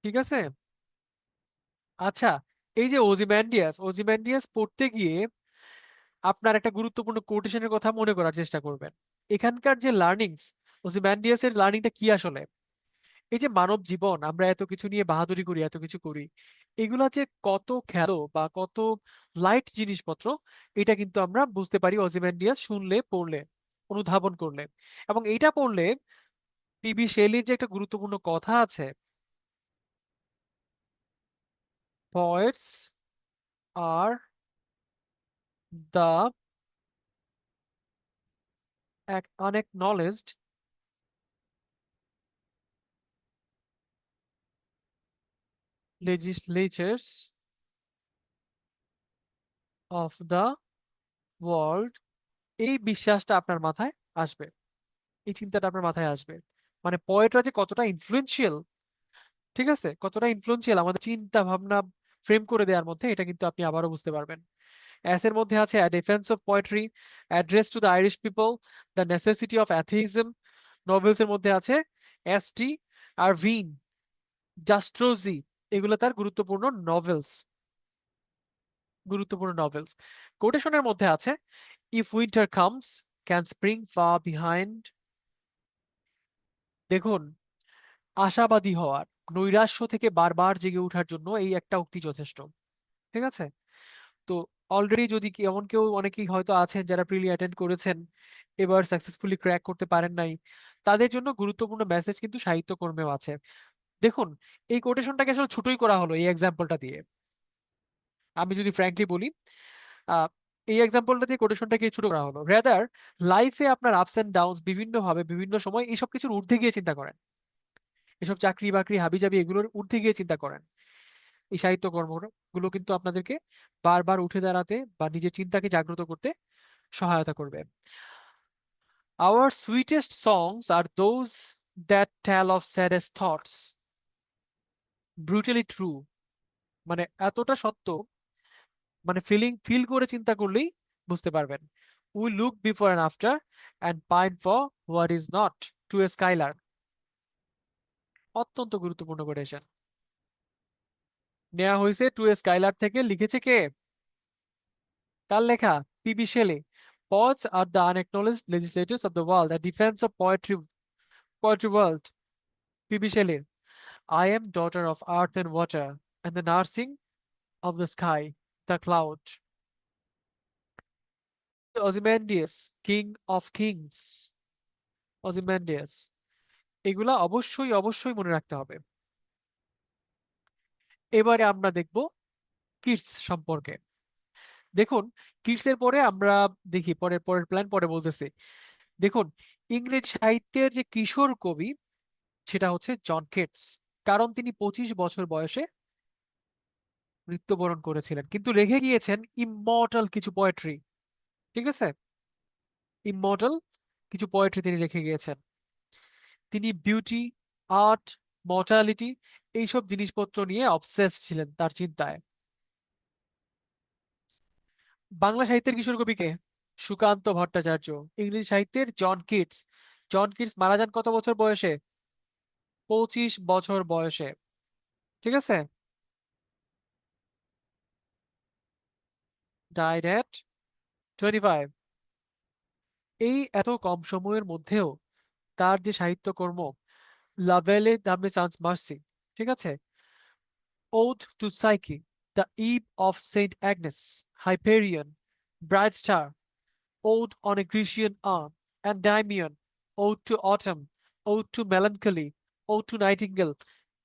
ঠিক আছে? আচ্ছা, এই যে ওজিম্যান্ডিয়াস পড়তে গিয়ে আপনার একটা গুরুত্বপূর্ণ কোটেশনের কথা মনে করার চেষ্টা করবেন। এখানকার যে লার্নিংস, ওজিম্যান্ডিয়াসের লার্নিংটা কি আসলে? এই যে মানব জীবন, আমরা এত কিছু নিয়ে বাহাদুরি করি, এত কিছু করি, এগুলা যে কত খ্যাত বা কত লাইট জিনিসপত্র, এটা কিন্তু আমরা বুঝতে পারি ওজিম্যান্ডিয়াস শুনলে, পড়লে, অনুধাবন করলে। এবং এইটা পড়লে পিবি শেলির যে একটা গুরুত্বপূর্ণ কথা আছে, poets are the unacknowledged legislatures of the world। এই বিশ্বাসটা আপনার মাথায় আসবে, এই চিন্তাটা আপনার মাথায় আসবে। মানে পোয়েটরা যে কতটা ইনফ্লুয়েন্সিয়াল, ঠিক আছে, কতটা ইনফ্লুয়েন্সিয়াল আমাদের চিন্তা ভাবনা ফ্রেম করে দেওয়ার মধ্যে, এটা কিন্তু আপনি আবারও বুঝতে পারবেন। এর মধ্যে আছে defence of poetry, address to the Irish people, the necessity of atheism. Novels এর মধ্যে আছে এস.টি. আরভিন, জাস্ট্রোজি, এগুলো তার গুরুত্বপূর্ণ নভেলস। কোটেশনের মধ্যে আছে if winter comes can spring far behind. দেখুন, আশাবাদী হওয়ার, নৈরাশ্য থেকে বারবার জেগে ওঠার জন্য এই একটা উক্তি যথেষ্ট। ঠিক আছে? তো অলরেডি যদি এমন কেউ, অনেকেই হয়তো আছেন যারা প্রিলি অ্যাটেন্ড করেছেন, এবার সাকসেসফুলি ক্র্যাক করতে পারেন নাই, তাদের জন্য গুরুত্বপূর্ণ মেসেজ কিন্তু সাহিত্যকর্মেও আছে। দেখুন, এই কোটেশনটাকে আসলে ছোটই করা হলো এই এক্সাম্পলটা দিয়ে। আমি যদি ফ্র্যাঙ্কলি বলি, আহ, এই এক্সাম্পলটা দিয়ে কোটেশনটাকে ছোট করা হলো। রেদার লাইফে আপনার আপস এন্ড ডাউনস বিভিন্ন ভাবে বিভিন্ন সময় এইসব কিছুর ঊর্ধ্বে গিয়ে চিন্তা করেন, এসব চাকরি বাকরি হাবিজাবি এগুলোর ঊর্ধ্বে গিয়ে চিন্তা করেন। এই সাহিত্য কর্মগুলো কিন্তু আপনাদেরকে বারবার উঠে দাঁড়াতে বা নিজের চিন্তাকে জাগ্রত করতে সহায়তা করবে। Our sweetest songs are those that tell of saddest thoughts. Brutally true. মানে এতটা সত্য, মানে ফিল করে চিন্তা করলেই বুঝতে পারবেন। We look before and after and pine for what is not to a Skylar. অত্যন্ত গুরুত্বপূর্ণ কোটেশন নেওয়া হয়েছে টু এ স্কাইলার থেকে। লিখেছে কে? কার লেখা? PB শেলে। Poets are the unacknowledged legislators of the world, a defense of poetry world. P B Shelley. I am daughter of earth and water, and the nursing of the sky, the cloud. Ozymandias, king of kings. Ozymandias। এগুলা অবশ্যই অবশ্যই মনে রাখতে হবে। এবারে আমরা দেখব kids সম্পর্কে। দেখুন, কিডসের পরে আমরা দেখি, পরের পরের প্ল্যান পরে বলতেছি। দেখুন, ইংরেজি সাহিত্যের যে কিশোর কবি সেটা হচ্ছে জন কেটস। কারণ তিনি 25 বছর বয়সে মৃত্যুবরণ করেছিলেন, কিন্তু রেখে গিয়েছেন ইমমর্টাল কিছু পোয়েট্রি। ঠিক আছে? ইমমর্টাল কিছু পোয়েট্রি তিনি রেখে গিয়েছেন। তিনি বিউটি, আর্ট, মর্টালিটি এইসব জিনিসপত্র নিয়ে অবসেসড ছিলেন তার চিন্তায়। বাংলা সাহিত্যের কিশোর কবি কে? সুকান্ত ভট্টাচার্য। ইংরেজি সাহিত্যের জন কিটস। জন কিটস মারা যান কত বছর বয়সে? 25 বছর বয়সে। ঠিক আছে? ডাইড এট 25। এই এত কম সময়ের মধ্যেও তার যে সাহিত্যকর্ম, লাভেলে দামে চান্স মার্সি, ঠিক আছে, ode to Psyche, the eve of Saint Agnes, Hyperion, bright star, Ode on a Grecian Arm, Endymion, Ode to Autumn, Ode to Melancholy, Ode to Nightingale,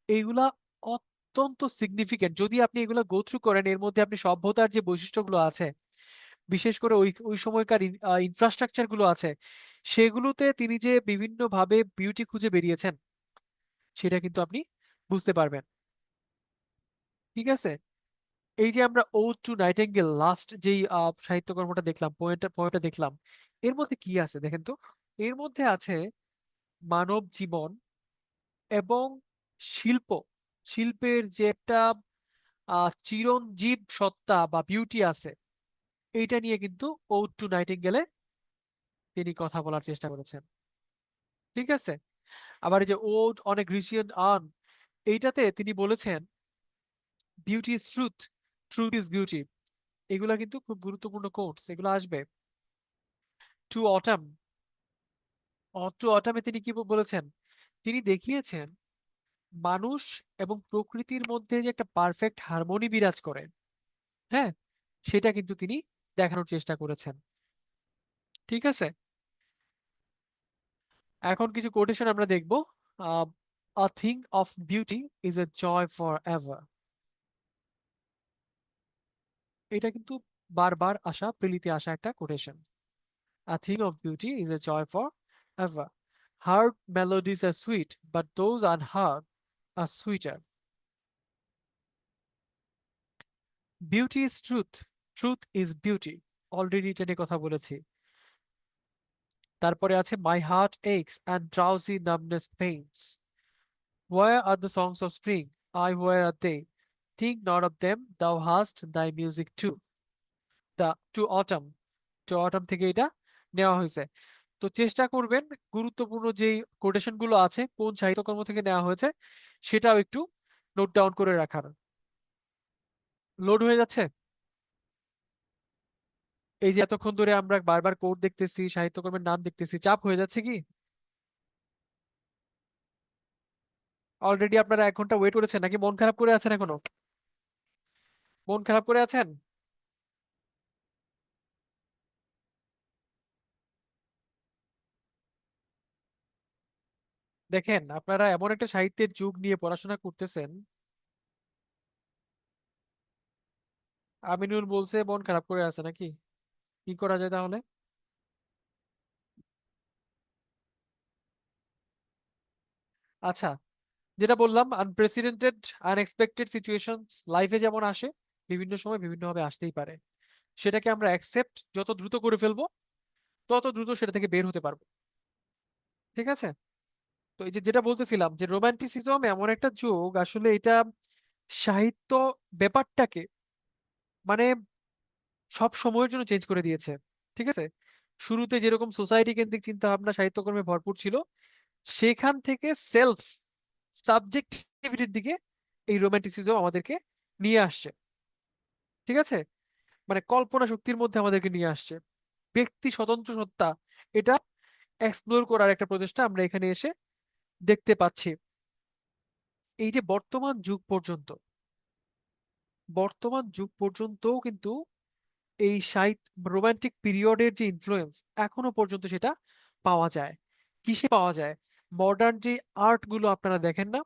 এইগুলা অত্যন্ত সিগনিফিকেন্ট। যদি আপনি এগুলা গো থ্রু করেন, এর মধ্যে আপনি সভ্যতার যে বৈশিষ্ট্যগুলো আছে, বিশেষ করে ওই ওই সময়কার ইনফ্রাস্ট্রাকচার গুলো আছে, সেগুলোতে তিনি যে বিভিন্নভাবে বিউটি খুঁজে বেরিয়েছেন, সেটা কিন্তু আপনি বুঝতে পারবেন। ঠিক আছে? এই যে আমরা ওড টু নাইটেঙ্গেল লাস্ট যেই সাহিত্যকর্মটা দেখলাম, পোয়েমটা দেখলাম, এর মধ্যে কি আছে দেখেন তো। এর মধ্যে আছে মানব জীবন এবং শিল্প, শিল্পের যে একটা চিরঞ্জীব সত্তা বা বিউটি আছে, এইটা নিয়ে কিন্তু ওড টু নাইটিঙ্গেলে তিনি কথা বলার চেষ্টা করেছেন। ঠিক আছে? আবার এই যে ode on a Grecian urn, এইটাতে তিনি বলেছেন beauty is truth, truth is beauty. এগুলা কিন্তু খুব গুরুত্বপূর্ণ কোটস, এগুলো আসবে। টু অটাম, টু অটামে তিনি কি বলেছেন? তিনি দেখিয়েছেন মানুষ এবং প্রকৃতির মধ্যে যে একটা পারফেক্ট হারমোনি বিরাজ করে, হ্যাঁ, সেটা কিন্তু তিনি দেখানোর চেষ্টা করেছেন। ঠিক আছে? এখন কিছু কোটেশন আমরা দেখব। A thing of beauty is a joy for ever. এটা কিন্তু বারবার আসা, প্রিলিতে আসা একটা quotation. A thing of beauty is a joy for ever. Heard melodies are sweet, but those unheard are sweeter. Beauty is truth, truth is beauty. Already এটা নিয়ে কথা বলেছি। তারপরে আছে my heart aches and drowsy numbness pains. Where are the songs of spring? Ay, where are they? Think not of them, thou hast thy music too. The to autumn, to autumn থেকে এটা নেওয়া হয়েছে। তো চেষ্টা করবেন গুরুত্বপূর্ণ যেই quotation গুলো আছে কোন সাহিত্যকর্ম থেকে নেওয়া হয়েছে সেটাও একটু নোট ডাউন করে রাখার। লোড হয়ে যাচ্ছে? এই যে এতক্ষণ ধরে আমরা বারবার কোড দেখতেছি, সাহিত্যকর্মের নাম দেখতেছি, চাপ হয়ে যাচ্ছে কি? অলরেডি আপনারা 1 ঘন্টা ওয়েট করেছেন নাকি মন খারাপ করে আছেন এখনো? মন খারাপ করে আছেন? দেখেন, আপনারা এমন একটা সাহিত্যের যুগ নিয়ে পড়াশোনা করতেছেন। আমিনুল বলছে মন খারাপ করে আছে নাকি? কি করা যায় তাহলে? আচ্ছা, যেটা বললাম, আনপ্রেসিডেন্টেড আনএক্সপেক্টেড সিচুয়েশনস লাইফে যেমন আসে, বিভিন্ন সময় বিভিন্নভাবে আসতেই পারে। সেটাকে আমরা অ্যাকসেপ্ট যত দ্রুত করে ফেলবো, তত দ্রুত সেটা থেকে বের হতে পারবো। ঠিক আছে? তো এই যে যেটা বলতেছিলাম যে রোমান্টিসিজম এমন একটা যুগ, আসলে এটা সাহিত্য ব্যাপারটাকে মানে সব সময়ের জন্য চেঞ্জ করে দিয়েছে। ঠিক আছে? শুরুতে যেরকম সোসাইটি কেন্দ্রিক চিন্তা ভাবনা সাহিত্যকর্মে ভরপুর ছিল, সেখান থেকে সেলফ সাবজেক্টিভিটির দিকে এই রোমান্টিসিজম আমাদেরকে নিয়ে আসছে। ঠিক আছে? মানে কল্পনা শক্তির মধ্যে আমাদেরকে নিয়ে আসছে, ব্যক্তি স্বতন্ত্র সত্তা, এটা এক্সপ্লোর করার একটা প্রচেষ্টা আমরা এখানে এসে দেখতে পাচ্ছি। এই যে বর্তমান যুগ পর্যন্তও কিন্তু এই সাহিত্য রোমান্টিক পিরিয়ডের যে ইনফ্লুয়েন্স এখনো পর্যন্ত সেটা পাওয়া যায়। কিসে পাওয়া যায়? মডার্ন যে আর্ট গুলো আপনারা দেখেন না,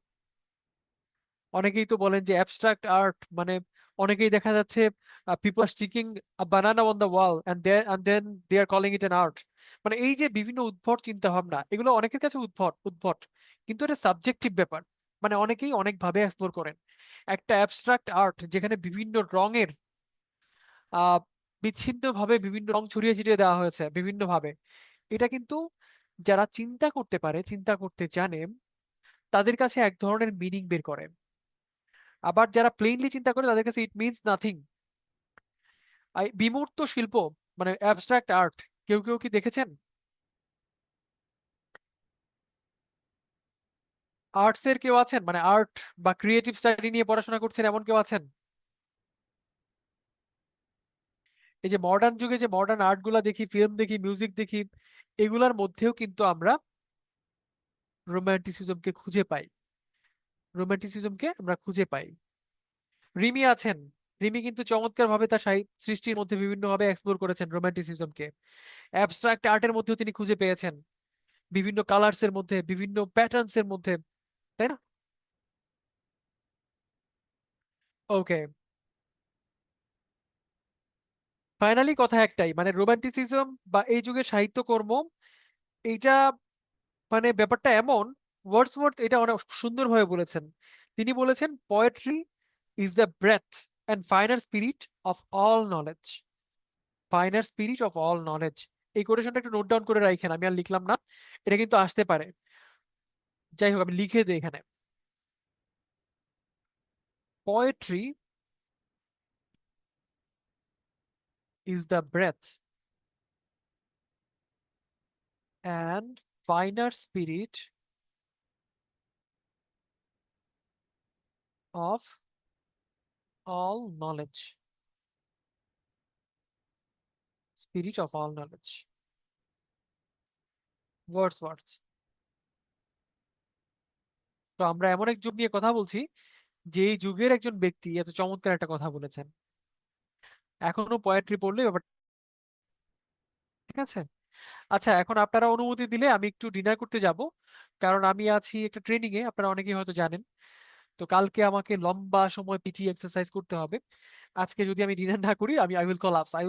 অনেকেই তো বলেন যে অ্যাবস্ট্রাক্ট আর্ট, মানে অনেকেই দেখা যাচ্ছে people are sticking banana on the wall and then they are calling it an art. মানে এই যে বিভিন্ন উদ্ভট চিন্তা ভাবনা, এগুলো অনেকের কাছে উদ্ভট উদ্ভট, কিন্তু এটা সাবজেক্টিভ ব্যাপার। মানে অনেকেই অনেকভাবে এক্সপ্লোর করেন। একটা অ্যাবস্ট্রাক্ট আর্ট যেখানে বিভিন্ন রঙের আহ বিচ্ছিন্নভাবে বিভিন্ন রং ছড়িয়ে ছিটিয়ে দেওয়া হয়েছে বিভিন্নভাবে, এটা কিন্তু যারা চিন্তা করতে পারে, চিন্তা করতে জানে, তাদের কাছে এক ধরনের মিনিং বের করে। আবার যারা প্লেনলি চিন্তা করে তাদের কাছে ইট মিনস নাথিং। বিমূর্ত শিল্প, মানে অ্যাবস্ট্রাক্ট আর্ট, কেউ কেউ কি দেখেছেন? আর্টস এর কেউ আছেন, মানে আর্ট বা ক্রিয়েটিভ স্টাডি নিয়ে পড়াশোনা করছেন এমন কেউ আছেন? এই যে মডার্ন যুগে যে মডার্ন আর্ট গুলা দেখি, ফিল্ম দেখি, মিউজিক দেখি, এগুলার মধ্যেও কিন্তু আমরা রোমান্টিসিজমকে খুঁজে পাই। রোমান্টিসিজমকে আমরা খুঁজে পাই। রিমি আছেন, রিমি কিন্তু চমৎকার ভাবে তার সৃষ্টির মধ্যে বিভিন্ন ভাবে এক্সপ্লোর করেছেন রোমান্টিসিজমকে। অ্যাবস্ট্রাক্ট আর্টের মধ্যেও তিনি খুঁজে পেয়েছেন, বিভিন্ন কালার্স এর মধ্যে, বিভিন্ন প্যাটার্নস এর মধ্যে, তাই না? ওকে, ফাইনালি কথা একটাই, মানে রোমান্টিসিজম বা এই যুগের সাহিত্যকর্ম, এইটা মানে ব্যাপারটা এমন, ওয়ার্ডসওয়ার্থ এটা অনেক সুন্দরভাবে বলেছেন। তিনি বলেছেন poetry is the breadth and finer spirit of all knowledge. Finer spirit of all knowledge, এই কোটেশনটা একটু নোট ডাউন করে রাখেন, আমি আর লিখলাম না, এটা কিন্তু আসতে পারে। যাই হোক, আমি লিখে দিই এখানে। Poetry is the breadth and finer spirit of all knowledge. Spirit of all knowledge, Wordsworth. তো আমরা এমন এক যুগ নিয়ে কথা বলছি, যে এই যুগের একজন ব্যক্তি এত চমৎকার একটা কথা বলেছেন। এখনো পোয়েট্রি পড়লে ব্যাপার, ঠিক আছে? আচ্ছা, এখন আপনারা অনুমতি দিলে আমি একটু ডিনার করতে যাব, কারণ আমি আছি একটা ট্রেনিং এ, আপনারা অনেকেই হয়তো জানেন। তো কালকে আমাকে লম্বা সময় পিটি এক্সারসাইজ করতে হবে। আজকে যদি আমি ডিনার না করি, আমি আই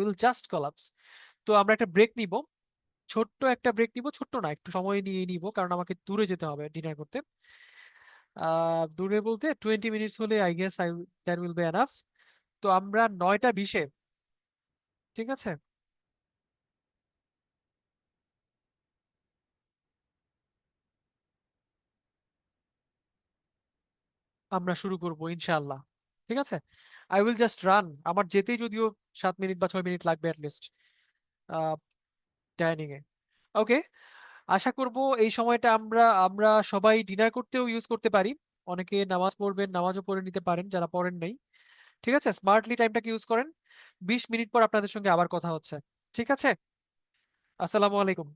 উইল জাস্ট কলাপস। তো আমরা একটা ব্রেক নিব, ছোট্ট একটা ব্রেক নিব, ছোট্ট না, একটু সময় নিয়ে নিব, কারণ আমাকে দূরে যেতে হবে ডিনার করতে। দূরে বলতে 20 মিনিটস হলে I guess that will be enough. তো আমরা 9টা 20-এ, ঠিক আছে, আমরা শুরু করব ইনশাআল্লাহ। ঠিক আছে, আই উইল জাস্ট রান, আমার যেতেই যদিও 7 মিনিট বা 6 মিনিট লাগবে অ্যাটলিস্ট ডাইনিং এ। ওকে, আশা করব এই সময়টা আমরা আমরা সবাই ডিনার করতেও ইউজ করতে পারি। অনেকে নামাজ পড়বেন, নামাজও পড়ে নিতে পারেন যারা পড়েন নাই। ঠিক আছে, স্মার্টলি টাইমটাকে ইউজ করেন। 20 মিনিট পর আপনাদের সঙ্গে আবার কথা হচ্ছে। ঠিক আছে, আসসালামু আলাইকুম।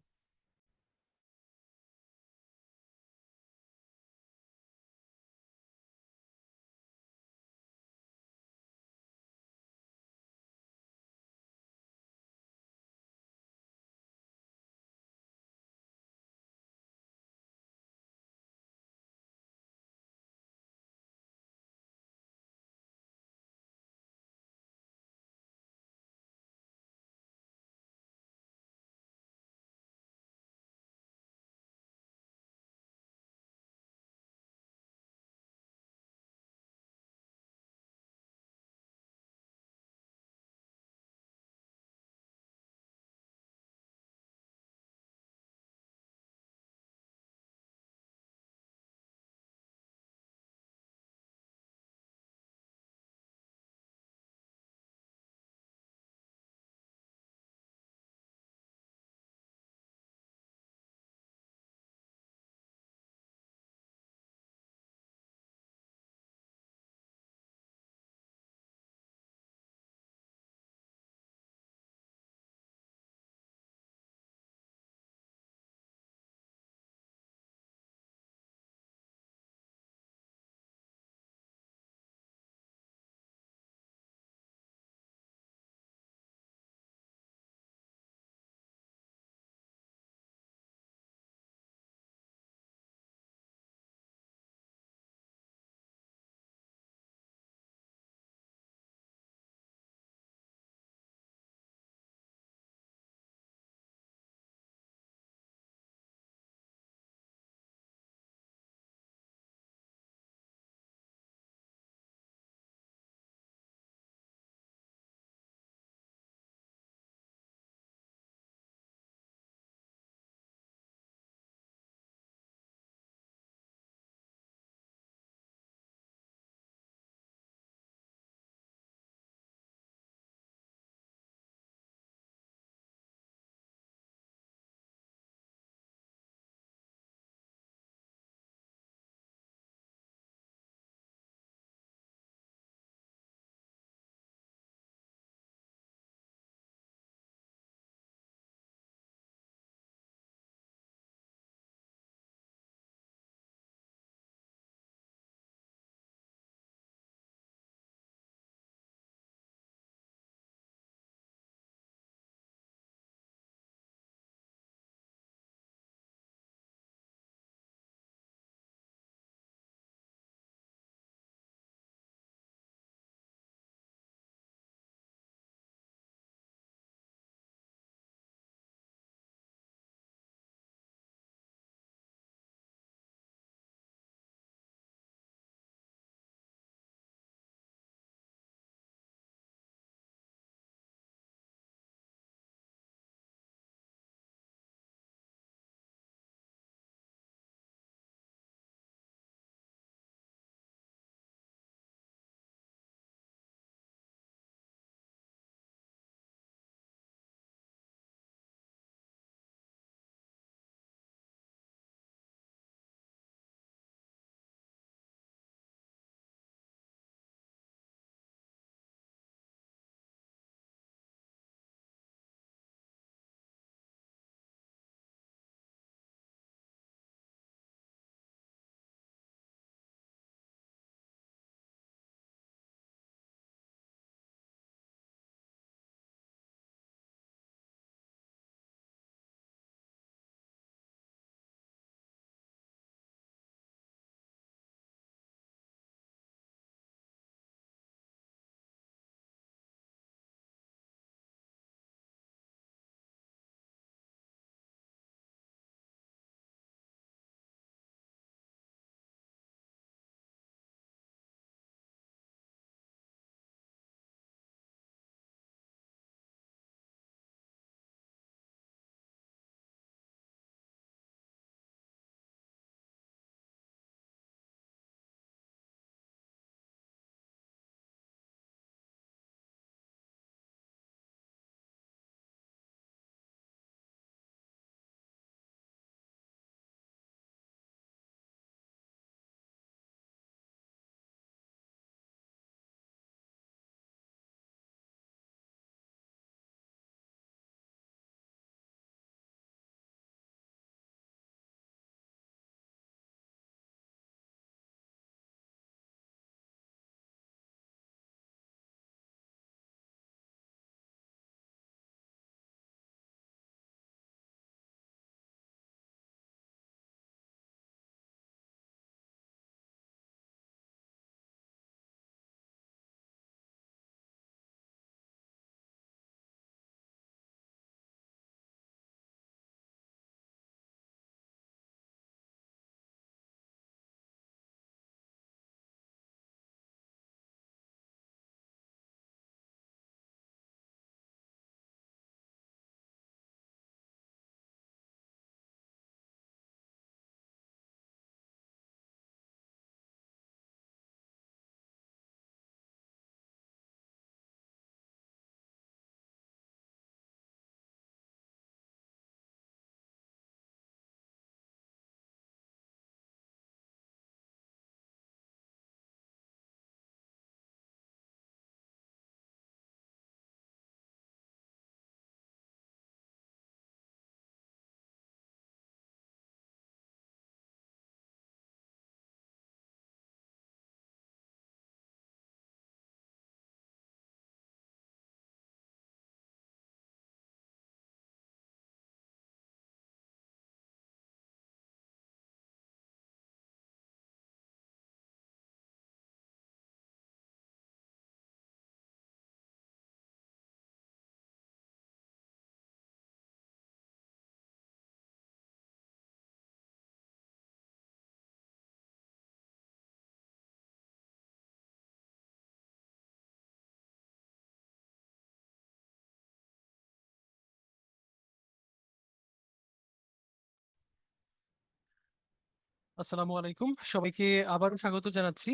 আসসালামু আলাইকুম সবাইকে, আবারও স্বাগত জানাচ্ছি।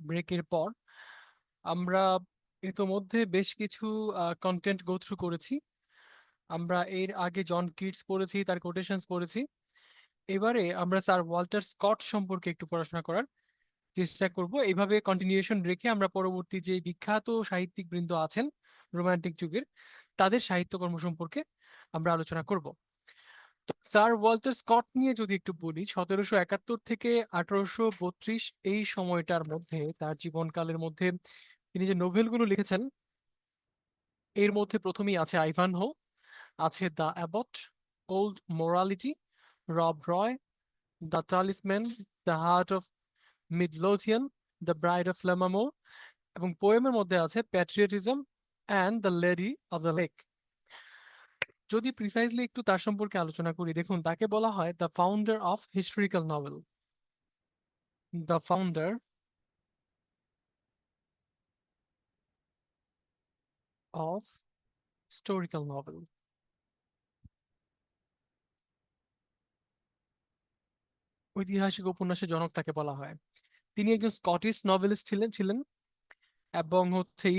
ব্রেকের পর আমরা ইতোমধ্যে বেশ কিছু কন্টেন্ট গো থ্রু করেছি। আমরা এর আগে জন কিটস পড়েছি, তার কোটেশনস পড়েছি। এবারে আমরা স্যার ওয়াল্টার স্কট সম্পর্কে একটু পড়াশোনা করার চেষ্টা করব। এইভাবে কন্টিনিউশন রেখে আমরা পরবর্তী যে বিখ্যাত সাহিত্যিক বৃন্দ আছেন রোমান্টিক যুগের, তাদের সাহিত্যকর্ম সম্পর্কে আমরা আলোচনা করব। স্যার ওয়াল্টার স্কট নিয়ে যদি একটু বলি, 1771 থেকে 1832 এই সময়টার মধ্যে, তার জীবনকালের মধ্যে তিনি যে নোভেলগুলো লিখেছেন, এর মধ্যে প্রথমেই আছে আইভানহো, আছে the Abbott, old mortality, Rob Roy, the talisman, the heart of Midlothian, the bride of Lammermoor, এবং পোয়েমের মধ্যে আছে patriotism and the lady of the lake. যদি প্রিসাইজলি একটু তার সম্পর্কে আলোচনা করি, দেখুন তাকে বলা হয় the founder of historical novel, the founder of historical novel। ঐতিহাসিক উপন্যাসের জনক তাকে বলা হয়। তিনি একজন স্কটিশ নভেলিস্ট ছিলেন এবং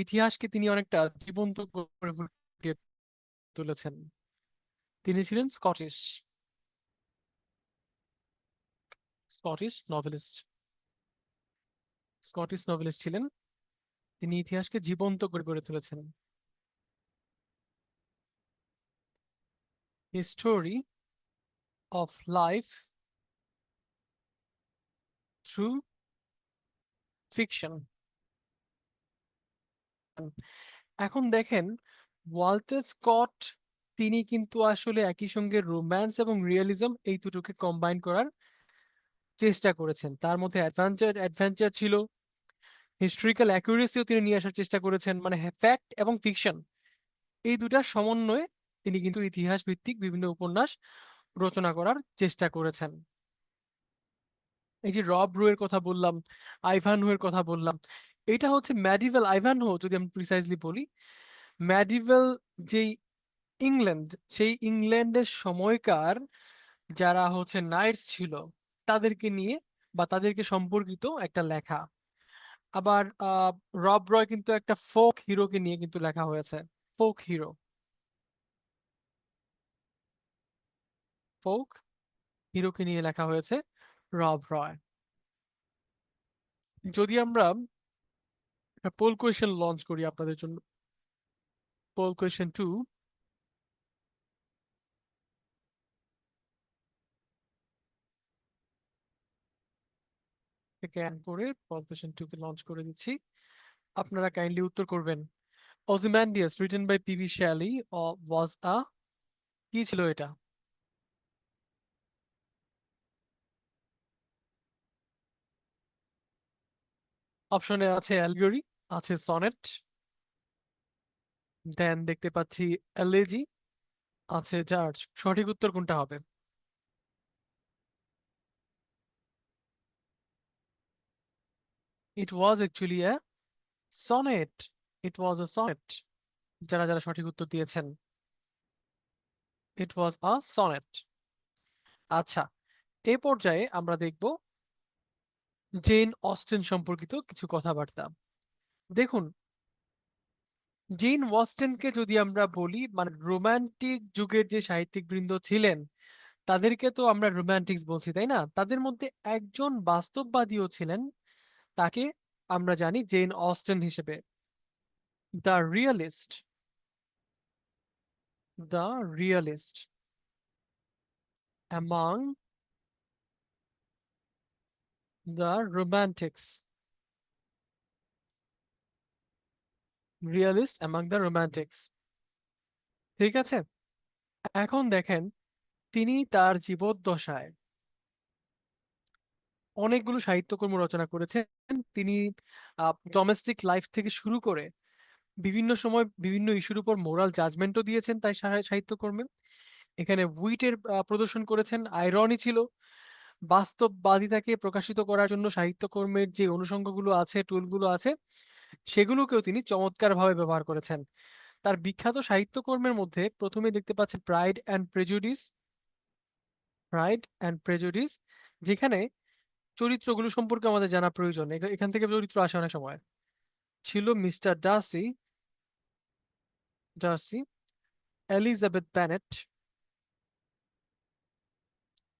ইতিহাসকে তিনি অনেকটা জীবন্ত করে ফুটিয়ে তুলেছেন। তিনি ছিলেন স্কটিশ নভেলিস্ট স্কটিশ নভেলিস্ট ছিলেন। তিনি ইতিহাসকে জীবন্ত করে গড়ে তুলেছেন। History of life through fiction. এখন দেখেন, ওয়াল্টার স্কট তিনি কিন্তু আসলে একই সঙ্গে রোম্যান্স এবং রিয়েলিজম এই দুটোকে কম্বাইন করার চেষ্টা করেছেন। তার মধ্যে অ্যাডভেঞ্চার ছিল, হিস্ট্রিক্যাল অ্যাকুরেসিও তিনি নিয়ে আসার চেষ্টা করেছেন, মানে ফ্যাক্ট এবং ফিকশন এই দুটার সমন্বয়ে তিনি কিন্তু ইতিহাস ভিত্তিক বিভিন্ন উপন্যাস রচনা করার চেষ্টা করেছেন। এই যে রব রুয়ের কথা বললাম, আইভানহো এর কথা বললাম, এটা হচ্ছে ম্যাডিভেল আইভানহো। যদি আমি প্রিসাইজলি বলি, ম্যাডিভেল যেই ইংল্যান্ড, সেই ইংল্যান্ডের সময়কার যারা নাইটস ছিল, তাদেরকে নিয়ে বা তাদেরকে সম্পর্কিত একটা লেখা। আবার রব রয় কিন্তু একটা ফোক হিরোকে নিয়ে কিন্তু লেখা হয়েছে। ফোক হিরো, ফোক হিরোকে নিয়ে লেখা হয়েছে রব রয়। যদি আমরা একটা পোল কোয়েশ্চেন লঞ্চ করি আপনাদের জন্য, পোল কোয়েশ্চেন 2, স্ক্যান করে পোল কোয়েশ্চেন 2 কে লঞ্চ করে দিচ্ছি। আপনারা কাইন্ডলি উত্তর করবেন। Ozymandias written by P.B. Shelley was a, কি ছিল এটা? অপশনে আছে অ্যালগরি, আছে সনেট, দেন দেখতে পাচ্ছি এলেজি, আছে জার্জ। সঠিক উত্তর কোনটা হবে? It was actually a sonnet. It was a sonnet. যারা যারা সঠিক উত্তর দিয়েছেন, ইট ওয়াজ আ সনেট। আচ্ছা, এ পর্যায়ে আমরা দেখব জেন অস্টেন সম্পর্কিত কিছু কথাবার্তা। দেখুন, জেন অস্টেনকে যদি আমরা বলি, মানে রোমান্টিক যুগের যে সাহিত্যিক বৃন্দ ছিলেন, তাদেরকে তো আমরা রোমান্টিক্স বলছি, তাই না? তাদের মধ্যে একজন বাস্তববাদীও ছিলেন, তাকে আমরা জানি জেন অস্টেন হিসেবে। The realist, the realist among the romantics, realist among the romantics. ঠিক আছে? এখন দেখেন, তিনি তার জীবদ্দশায় অনেকগুলো সাহিত্যকর্ম রচনা করেছেন। তিনি ডোমেস্টিক লাইফ থেকে শুরু করে বিভিন্ন সময় বিভিন্ন ইস্যুর উপর মোরাল জাজমেন্টও দিয়েছেন তাই সাহিত্যকর্মে। এখানে উইটের প্রদর্শন করেছেন, আইরনি ছিল। বাস্তববাদিতাকে প্রকাশিত করার জন্য সাহিত্যকর্মের যে অনুষঙ্গগুলো আছে, টুলগুলো আছে, সেগুলোকেও তিনি চমৎকারভাবে ব্যবহার করেছেন। তার বিখ্যাত সাহিত্যকর্মের মধ্যে প্রথমে দেখতে পাচ্ছেন pride and prejudice, pride and prejudice, যেখানে চরিত্রগুলো সম্পর্কে আমাদের জানা প্রয়োজন, এখান থেকে চরিত্র আসে অনেক সময়। ছিল Mr Darcy, Darcy, Elizabeth Bennet,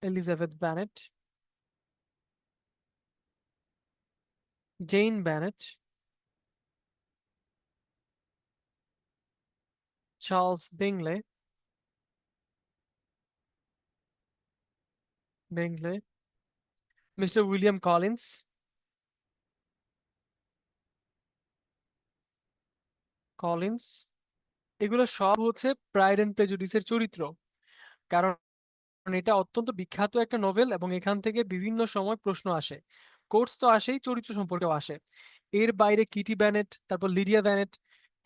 Elizabeth Bennet, Jane Bennet, Charles Bingley, Bingley, Mr William Collins, Collins. এগুলো সব হচ্ছে প্রাইড এন্ড প্রেজুডিসের চরিত্র। কারণ এটা অত্যন্ত বিখ্যাত একটা নোভেল এবং এখান থেকে বিভিন্ন সময় প্রশ্ন আসে। কোর্স তো আসেই, চরিত্র সম্পর্কেও আসে। এর বাইরে কিটি ব্যানেট, তারপর লিডিয়া ব্যানেট,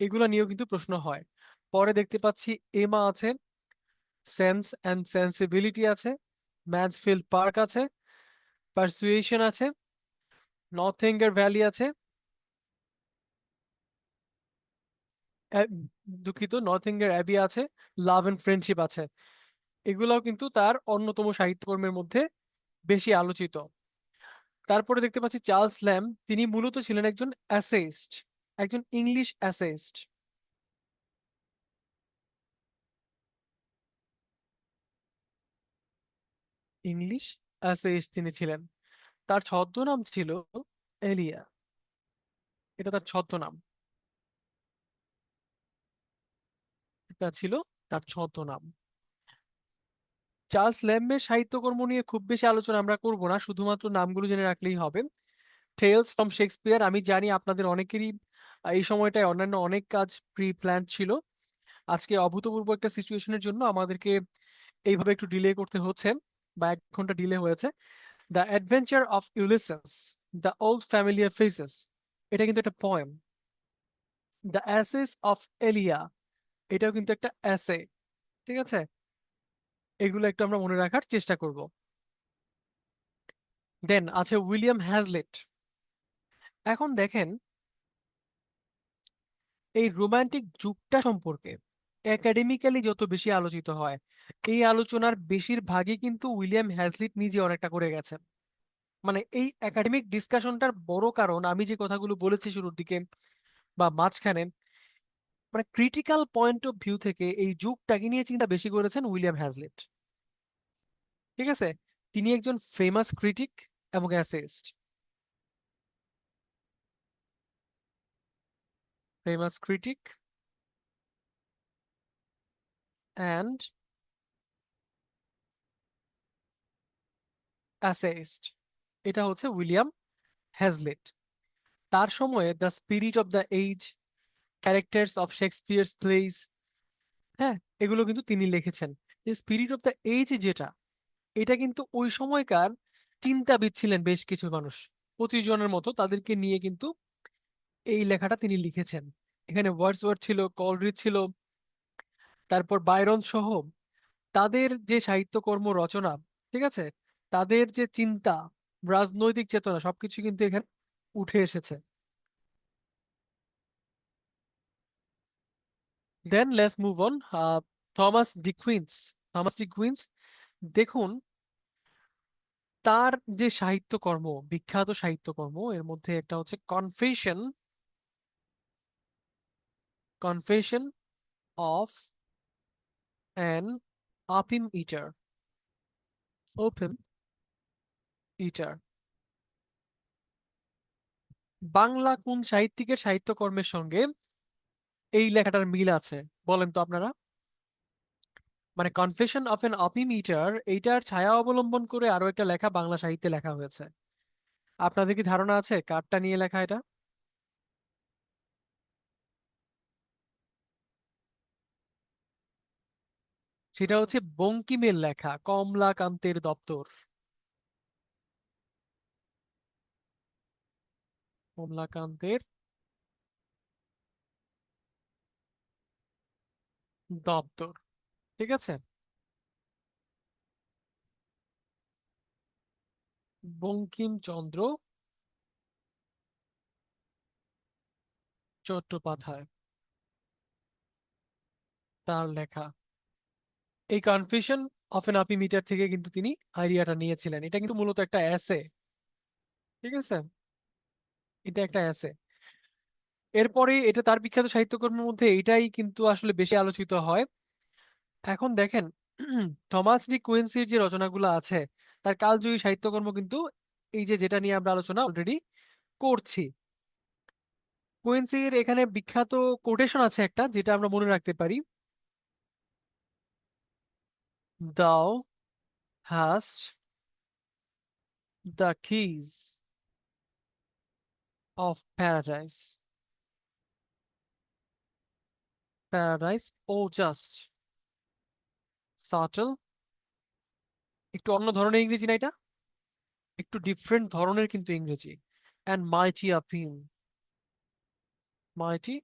এগুলো নিয়েও কিন্তু প্রশ্ন হয়। পরে দেখতে পাচ্ছি এমা আছে, সেন্স অ্যান্ড সেন্সিবিলিটি আছে, ম্যানসফিল্ড পার্ক আছে, পারসুয়েশন আছে, নর্থিঙ্গার ভ্যালি আছে, অ্যা- দুঃখিত, নর্থিঙ্গার অ্যাবি আছে, লাভ এন্ড ফ্রেন্ডশিপ আছে। এগুলাও কিন্তু তার অন্যতম সাহিত্যকর্মের মধ্যে বেশি আলোচিত। তারপরে দেখতে পাচ্ছি চার্লস ল্যাম, তিনি মূলত ছিলেন একজন অ্যাসেইস্ট, একজন ইংলিশ অ্যাসেইস্ট। ইংলিশ অ্যাসেইস্ট তিনি ছিলেন। তার ছদ্মনাম ছিল এলিয়া। এটা তার ছদ্মনাম। এটা ছিল তার ছদ্মনাম। চার্লস ল্যাম্বের সাহিত্যকর্ম নিয়ে খুব বেশি আলোচনা আমরা করব না, শুধুমাত্র নামগুলো জেনে রাখলেই হবে। টেলস ফ্রম শেক্সপিয়ার, আমি জানি আপনাদের অনেকেরই এই সময়টায় অন্যান্য অনেক কাজ প্রি প্ল্যান ছিল। আজকে অভূতপূর্ব একটা সিচুয়েশনের জন্য আমাদেরকে এইভাবে একটু ডিলে করতে হচ্ছে, বা 1 ঘন্টা ডিলে হয়েছে। The adventure of Ulysses, the old familiar faces, এটা কিন্তু একটা পোয়েম। দ্য অ্যাসেস অফ এলিয়া, এটাও কিন্তু একটা অ্যাসে। ঠিক আছে, এগুলো একটু আমরা মনে রাখার চেষ্টা করব। দেন আছে উইলিয়াম হ্যাজলিট। এখন দেখেন, এই রোমান্টিক যুগটা সম্পর্কে একাডেমিক্যালি যত বেশি আলোচিত হয়, এই আলোচনার বেশিরভাগই কিন্তু উইলিয়াম হ্যাজলিট নিজে অনেকটা করে গেছেন। মানে এই একাডেমিক ডিসকাশনটার বড় কারণ আমি যে কথাগুলো বলেছি শুরুর দিকে বা মাঝখানে, মানে ক্রিটিক্যাল পয়েন্ট অফ ভিউ থেকে এই যুগটাকে নিয়ে চিন্তা বেশি করেছেন উইলিয়াম হ্যাজলিট। ঠিক আছে, তিনি একজন ফেমাস ক্রিটিক এবং অ্যাসেইস্ট। ফেমাস ক্রিটিক অ্যান্ড অ্যাসেইস্ট, এটা হচ্ছে উইলিয়াম হ্যাজলিট। তার সময়ে the spirit of the age, characters of Shakespeare's place, হ্যাঁ, এগুলো কিন্তু তিনি লিখেছেন। যে স্পিরিট অফ দ্য এইজ যেটা, এটা কিন্তু ওই সময়কার চিন্তাবিদ ছিলেন বেশ কিছু মানুষ, 25 জনের মতো, তাদেরকে নিয়ে কিন্তু এই লেখাটা তিনি লিখেছেন। এখানে ওয়ার্ডসওয়ার্থ ছিল, কলরিজ ছিল, তারপর বায়রন সহ তাদের যে সাহিত্যকর্ম রচনা, ঠিক আছে, তাদের যে চিন্তা, রাজনৈতিক চেতনা, সবকিছু কিন্তু এখানে উঠে এসেছে। Then let's move on. Thomas De Quincey, Thomas De Quincey, দেখুন তার যে সাহিত্যকর্ম, বিখ্যাত সাহিত্যকর্ম, এর মধ্যে একটা হচ্ছে confession, confession of an opium eater, opium eater. Bangla কোন সাহিত্যিকের সাহিত্যকর্মের সঙ্গে এই লেখাটার মিল আছে বলেন তো আপনারা? মানে কনফেশন অফ অ্যান অপিম ইটার, এইটার ছায়া অবলম্বন করে আরো একটা লেখা বাংলা সাহিত্যে লেখা হয়েছে। আপনাদের কি ধারণা আছে কারটা নিয়ে লেখা এটা? সেটা হচ্ছে বঙ্কিমের লেখা কমলাকান্তের দপ্তর। কমলাকান্তের দপ্তর, ঠিক আছে। বঙ্কিমচন্দ্র চট্টোপাধ্যায়, তার লেখা এই কনফেশন অফ এন আপিমিটার থেকে কিন্তু তিনি আইডিয়াটা নিয়েছিলেন। এটা কিন্তু মূলত একটা এসে, ঠিক আছে, এটা একটা আছে। এরপরে এটা তার বিখ্যাত সাহিত্যকর্মের মধ্যে এটাই কিন্তু আসলে বেশি আলোচিত হয়। এখন দেখেন থমাস ডি কুইন্সির যে রচনাগুলো আছে, তার কালজয়ী সাহিত্যকর্ম কিন্তু এই যে যেটা নিয়ে আমরা আলোচনা অলরেডি করছি। কুইন্সির এখানে বিখ্যাত কোটেশন আছে একটা, যেটা আমরা মনে রাখতে পারি। Thou hast the keys of paradise, paradise O just subtle. একটু অন্য ধরনের ইংরেজি না এটা, একটু ডিফারেন্ট ধরনের কিন্তু ইংরেজি। অ্যান্ড মাইটি আপিয়াম, মাইটি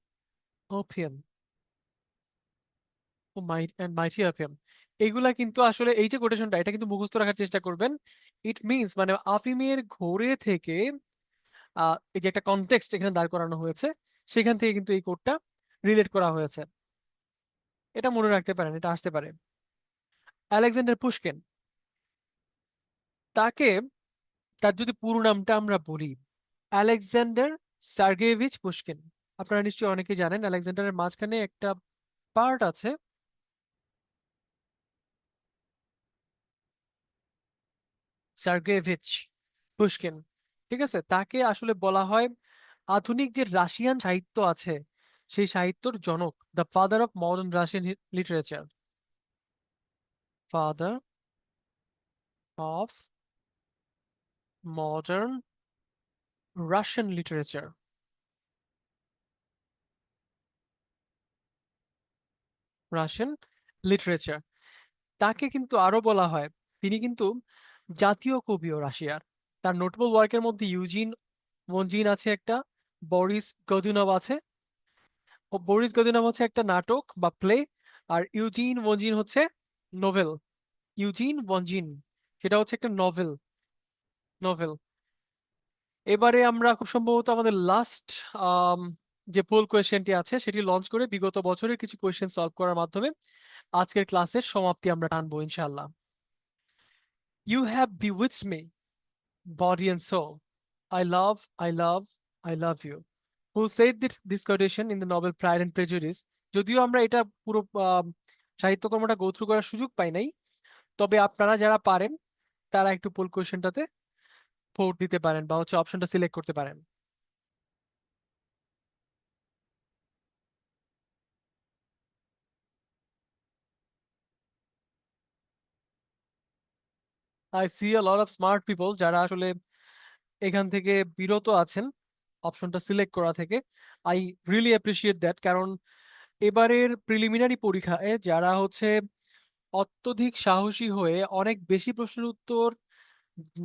ওপিয়াম, ও মাইটি আফিয়াম। এগুলা কিন্তু আসলে এই যে কোটেশনটা, এটা কিন্তু মুখস্থ রাখার চেষ্টা করবেন। ইট মিনস মানে আফিমের ঘোরে থেকে এই যে একটা কনটেক্সট এখানে দাঁড় করানো হয়েছে, সেখান থেকে কিন্তু এই কোডটা রিলেট করা হয়েছে। এটা মনে রাখতে পারেন, এটা আসতে পারে। আলেকজান্ডার পুশকিন, তাকে, তার যদি পুরো নামটা আমরা বলি, আলেকজান্ডার সার্গেভিচ পুশকিন। আপনারা নিশ্চয়ই অনেকেই জানেন আলেকজান্ডারের মাঝখানে একটা পার্ট আছে, সার্গেভিচ পুশকিন। ঠিক আছে, তাকে আসলে বলা হয় আধুনিক যে রাশিয়ান সাহিত্য আছে সেই সাহিত্যর জনক, the father of modern Russian literature, father of modern Russian literature, Russian literature. তাকে কিন্তু আরো বলা হয়, তিনি কিন্তু জাতীয় কবিও রাশিয়ার। তার নোটেবল ওয়ার্কের মধ্যে ইউজিন ওনজিন আছে একটা, বরিস গদুনভ আছে। ও বরিস গদিনভ হচ্ছে একটা নাটক বা প্লে, আর ইউজিন ওনজিন হচ্ছে নোভেল। ইউজিন ওনজিন সেটা হচ্ছে একটা নভেল, নভেল। এবারে আমরা খুব সম্ভবত আমাদের লাস্ট যে পোল কোয়েশ্চেনটি আছে সেটি লঞ্চ করে বিগত বছরের কিছু কোয়েশ্চেন সলভ করার মাধ্যমে আজকের ক্লাসের সমাপ্তি আমরা টানবো ইনশাআল্লাহ। You have bewitched me body and soul. I love, I love you. Who said this quotation in the novel Pride and Prejudice? যদিও আমরা এটা পুরো সাহিত্যকর্মটা গো থ্রু করার সুযোগ পাই নাই, তবে আপনারা যারা পারেন তারা একটু পোল কোয়েশ্চেনটাতে ভোট দিতে পারেন বা হচ্ছে অপশনটা সিলেক্ট করতে পারেন। I C a lot of smart people যারা আসলে এখান থেকে বিরত আছেন অপশনটা সিলেক্ট করা থেকে। আই রিয়েলি অ্যাপ্রিসিয়েট দ্যাট, কারণ এবারের প্রিলিমিনারি পরীক্ষায় যারা হচ্ছে অত্যধিক সাহসী হয়ে অনেক বেশি প্রশ্নের উত্তর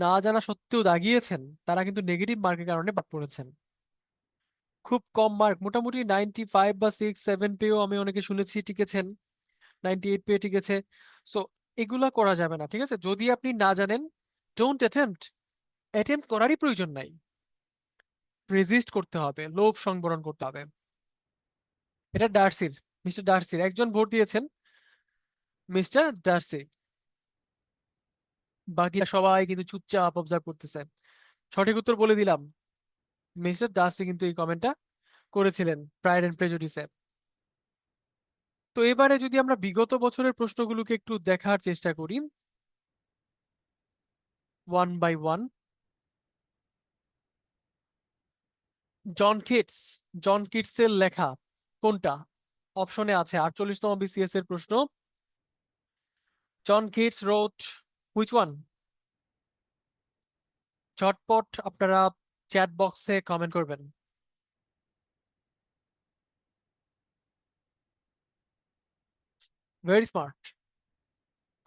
না জানা সত্ত্বেও দাগিয়েছেন, তারা কিন্তু নেগেটিভ মার্কের কারণে বাদ পড়েছেন। খুব কম মার্ক, মোটামুটি 95 বা 6 7 পেয়েও আমি অনেকে শুনেছি টিকেছেন, 98 পেয়ে টিকেছে। সো এগুলা করা যাবে না, ঠিক আছে? যদি আপনি না জানেন, ডোন্ট অ্যাটেম্প্ট, অ্যাটেম্প্ট করারই প্রয়োজন নাই। রেজিস্ট করতে হবে, লোভ সংবরণ করতে হবে। এটা ডার্সির, মিস্টার ডার্সির একজন ভোট দিয়েছেন, মিস্টার ডার্সি। বাকিরা সবাই কিন্তু চুপচাপ অবজার্ভ করতেছে। সঠিক উত্তর বলে দিলাম, মিস্টার ডার্সি কিন্তু এই কমেন্টটা করেছিলেন প্রাইড এন্ড প্রেজুডিসে। তো এবারে যদি আমরা বিগত বছরের প্রশ্নগুলোকে একটু দেখার চেষ্টা করি one by one. John Keats, John কিটসের লেখা কোনটা? অপশনে আছে 48তম বিসিএস এর প্রশ্ন। John Keats wrote which one? ঝটপট আপনারা চ্যাট বক্সে কমেন্ট করবেন। ভেরি স্মার্ট,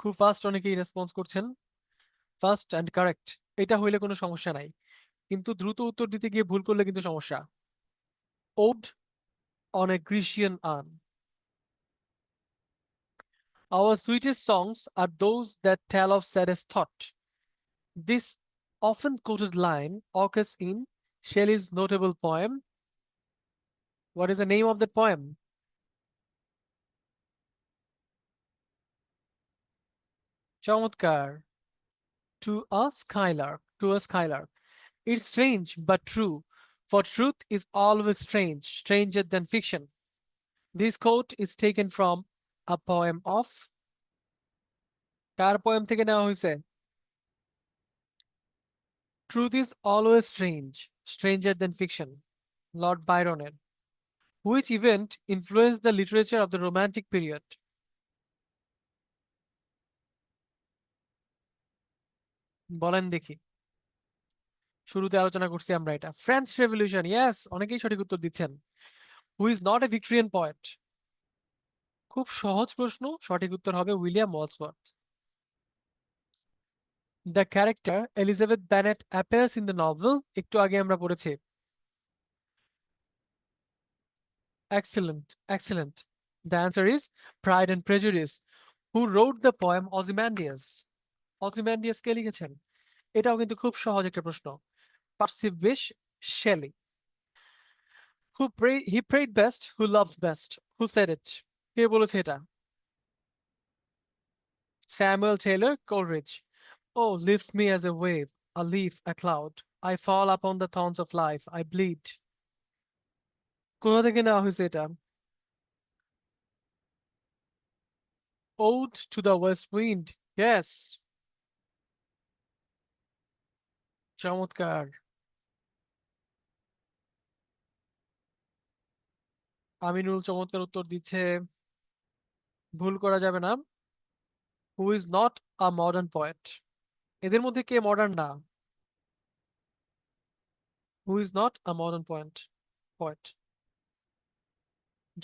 খুব ফাস্ট অনেকেই রেসপন্স করছেন। ফার্স্ট অ্যান্ড কারেক্ট, এটা হইলে কোনো সমস্যা নাই, কিন্তু দ্রুত উত্তর দিতে গিয়ে ভুল করলে কিন্তু সমস্যা। Ode on a Grecian urn. Our sweetest songs are those that tell of saddest thought. This often quoted line occurs in Shelley's notable poem. What is the name of that poem? চমৎকার, to a Skylark, to a Skylark. It's strange but true, for truth is always strange, stranger than fiction. This quote is taken from a poem of, car poem থেকে নেওয়া হয়েছে? Truth is always strange, stranger than fiction, Lord Byroner. Which event influenced the literature of the Romantic period? বলেন দেখি। শুরুতে আলোচনা করছি আমরা এটা। ফ্রেঞ্চ রেভলিউশন, ইয়েস, অনেকেই সঠিক উত্তর দিচ্ছেন। Who is not a Victorian poet? খুব সহজ প্রশ্ন, সঠিক উত্তর হবে William Wordsworth. The character Elizabeth Bennet appears in the novel, একটু আগে আমরা পড়েছি। Excellent, excellent. The answer is Pride and Prejudice. Who wrote the poem Ozymandias? Ozymandias কে লিখেছেন? এটাও কিন্তু খুব সহজ একটা প্রশ্ন। Percy Bysshe Shelley. He prayed best, who loved best. Who said it? কে বলেছে এটা? Samuel Taylor Coleridge. Oh, lift me as a wave, a leaf, a cloud. I fall upon the thorns of life, I bleed. কোথা থেকে নেওয়া হয়েছে এটা? Ode to the West Wind. Yes, চমৎকার। আমিনুল চমৎকার উত্তর দিচ্ছে। ভুল করা যাবে না। Who is not a modern poet? এদের মধ্যে কে মডার্ন না? Who is not a modern poet?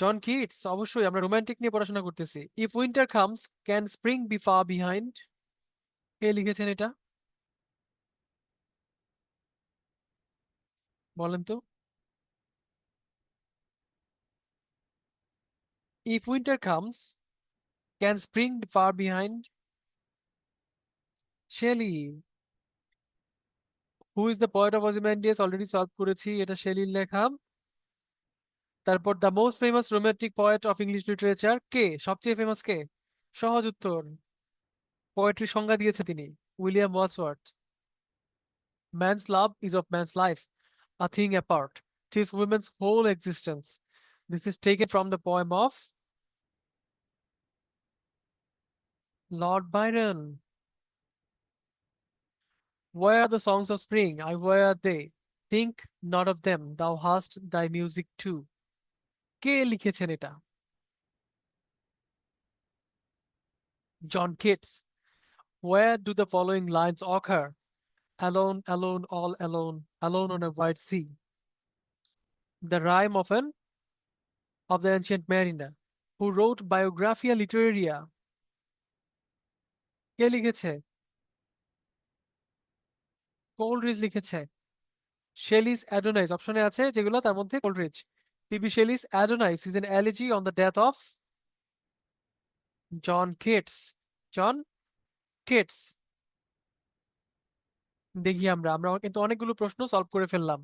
John Keats, অবশ্যই আমরা রোমান্টিক নিয়ে পড়াশোনা করতেছি। If winter comes can spring be far behind? কে লিখেছেন এটা? বলেন তো। If winter comes can spring be far behind? Shelley. Who is the poet of Ozymandias already solve করেছি, এটা শেলির লেখা। তারপর the most famous romantic poet of English literature কে? সবচেয়ে ফেমাস কে? সহজ উত্তর। পোয়েট্রির সংজ্ঞা দিয়েছে তিনি, William Wordsworth. Man's love is of man's life, a thing apart. 'Tis woman's whole existence. This is taken from the poem of Lord Byron. Where are the songs of spring? I where are they? Think not of them, thou hast thy music too. কে লিখেছেন এটা? John Keats. Where do the following lines occur? Alone, alone, all alone, alone on a wide sea. The rhyme of the ancient mariner who wrote Biographia Literaria. কে লিখেছে? Coleridge লিখেছে। Shelley's অ্যাডোনাইস অপশনে আছে যেগুলো, তার মধ্যে Coleridge. PB Shelley's Adonais is an elegy on the death of John Keats. John Keats. দেখি আমরা আমরা কিন্তু অনেকগুলো প্রশ্ন সলভ করে ফেললাম।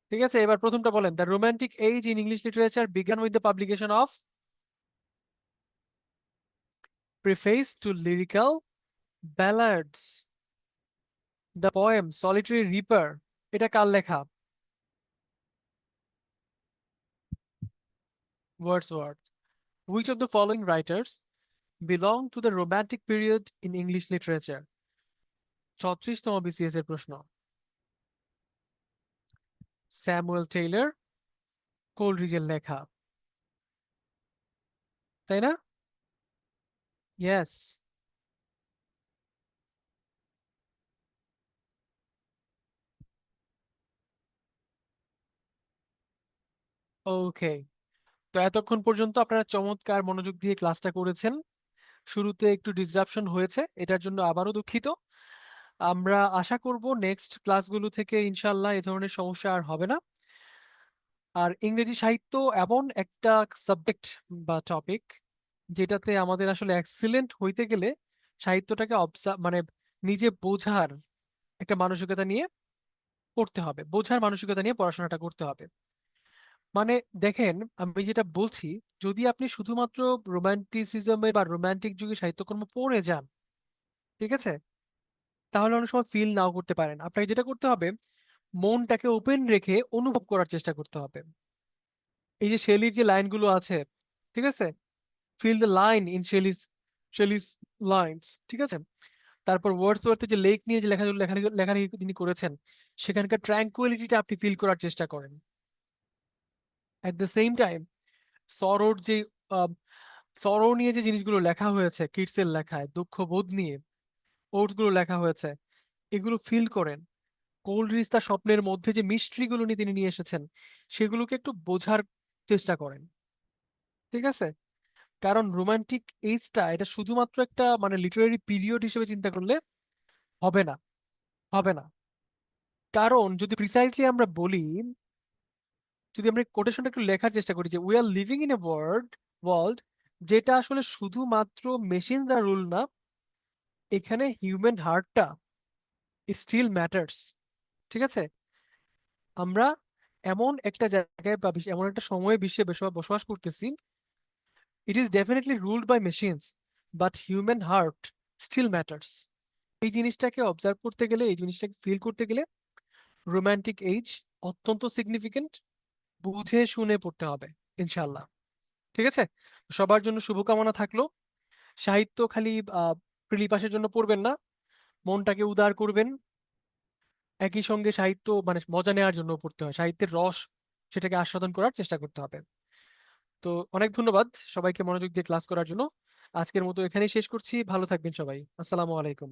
ঠিক আছে, এবার প্রথমটা বলেন। The romantic age in English literature began with the publication of preface to lyrical ballads. The poem solitary reaper, এটা কার লেখা? Wordsworth. Which of the following writers belong to the romantic period in English literature? 36তম BCS এর প্রশ্ন। Samuel Taylor কোলরিজের লেখা, তাই না? Yes. ওকে, তো এতক্ষণ পর্যন্ত আপনারা চমৎকার মনোযোগ দিয়ে ক্লাসটা করেছেন। শুরুতে একটু ডিসরাপশন হয়েছে, এটার জন্য আবারও দুঃখিত। আমরা আশা করব নেক্সট ক্লাসগুলো থেকে ইনশাল্লাহ এ ধরনের সমস্যা আর হবে না। আর ইংরেজি সাহিত্য এমন একটা সাবজেক্ট বা টপিক, যেটাতে আমাদের আসলে এক্সিলেন্ট হইতে গেলে সাহিত্যটাকে মানে নিজে বোঝার একটা মানসিকতা নিয়ে পড়তে হবে, বোঝার মানসিকতা নিয়ে পড়াশোনাটা করতে হবে। মানে দেখেন, আমি যেটা বলছি, যদি আপনি শুধুমাত্র রোমান্টিসিজমে বা রোমান্টিক যুগে সাহিত্যকর্ম পড়ে যান, ঠিক আছে, তাহলে অনেক সময় ফিল নাও করতে পারেন। আপনাকে যেটা করতে হবে, মনটাকে ওপেন রেখে অনুভব করার চেষ্টা করতে হবে। এই যে শেলির যে লাইনগুলো আছে, ঠিক আছে, fill the line in Shelley's lines, ঠিক আছে। তারপর ওয়ার্ডসওয়ার্থের যে লেক নিয়ে যে লেখালেখি তিনি করেছেন, সেখানকার ট্র্যাঙ্কুইলিটিটা আপনি ফিল করার চেষ্টা করেন। অ্যাট দ্য সেম টাইম সরোর যে সরো নিয়ে যে জিনিসগুলো লেখা হয়েছে কিটসের লেখায়, দুঃখ বোধ নিয়ে ওটস গুলো লেখা হয়েছে, এগুলো ফিল করেন। কোলরিজ তার স্বপ্নের মধ্যে যে মিস্ট্রি গুলো নিয়ে তিনি নিয়ে এসেছেন, সেগুলোকে একটু বোঝার চেষ্টা করেন, ঠিক আছে। কারণ রোমান্টিক এজটা এটা শুধুমাত্র একটা মানে লিটারারি পিরিয়ড হিসেবে চিন্তা করলে হবে না, হবে না। কারণ যদি প্রিসাইজলি আমরা বলি, যদি আমরা কোটেশনটা একটু লেখার চেষ্টা করি যে we are living in a world যেটা আসলে শুধুমাত্র মেশিন দ্বারা রুল না, এখানে হিউম্যান হার্টটা স্টিল ম্যাটার্স, ঠিক আছে। আমরা এমন একটা জায়গায় বা এমন একটা সময়ে বিশ্বে বসবাস করতেছি, it is definitely ruled by machines, but human heart still matters. এই জিনিসটাকে অবজার্ভ করতে গেলে, এই জিনিসটাকে ফিল করতে গেলে রোমান্টিক এজ অত্যন্ত সিগনিফিকেন্ট। বুঝে শুনে পড়তে হবে ইনশাল্লাহ, ঠিক আছে। সবার জন্য শুভকামনা থাকলো। সাহিত্য খালি প্রিলিপাসের জন্য পড়বেন না, মনটাকে উদার করবেন। একই সঙ্গে সাহিত্য মানে মজা নেওয়ার জন্য পড়তে হয়, সাহিত্যের রস সেটাকে আস্বাদন করার চেষ্টা করতে হবে। তো অনেক ধন্যবাদ সবাইকে মনোযোগ দিয়ে ক্লাস করার জন্য। আজকের মতো এখানেই শেষ করছি। ভালো থাকবেন সবাই। আসসালামু আলাইকুম।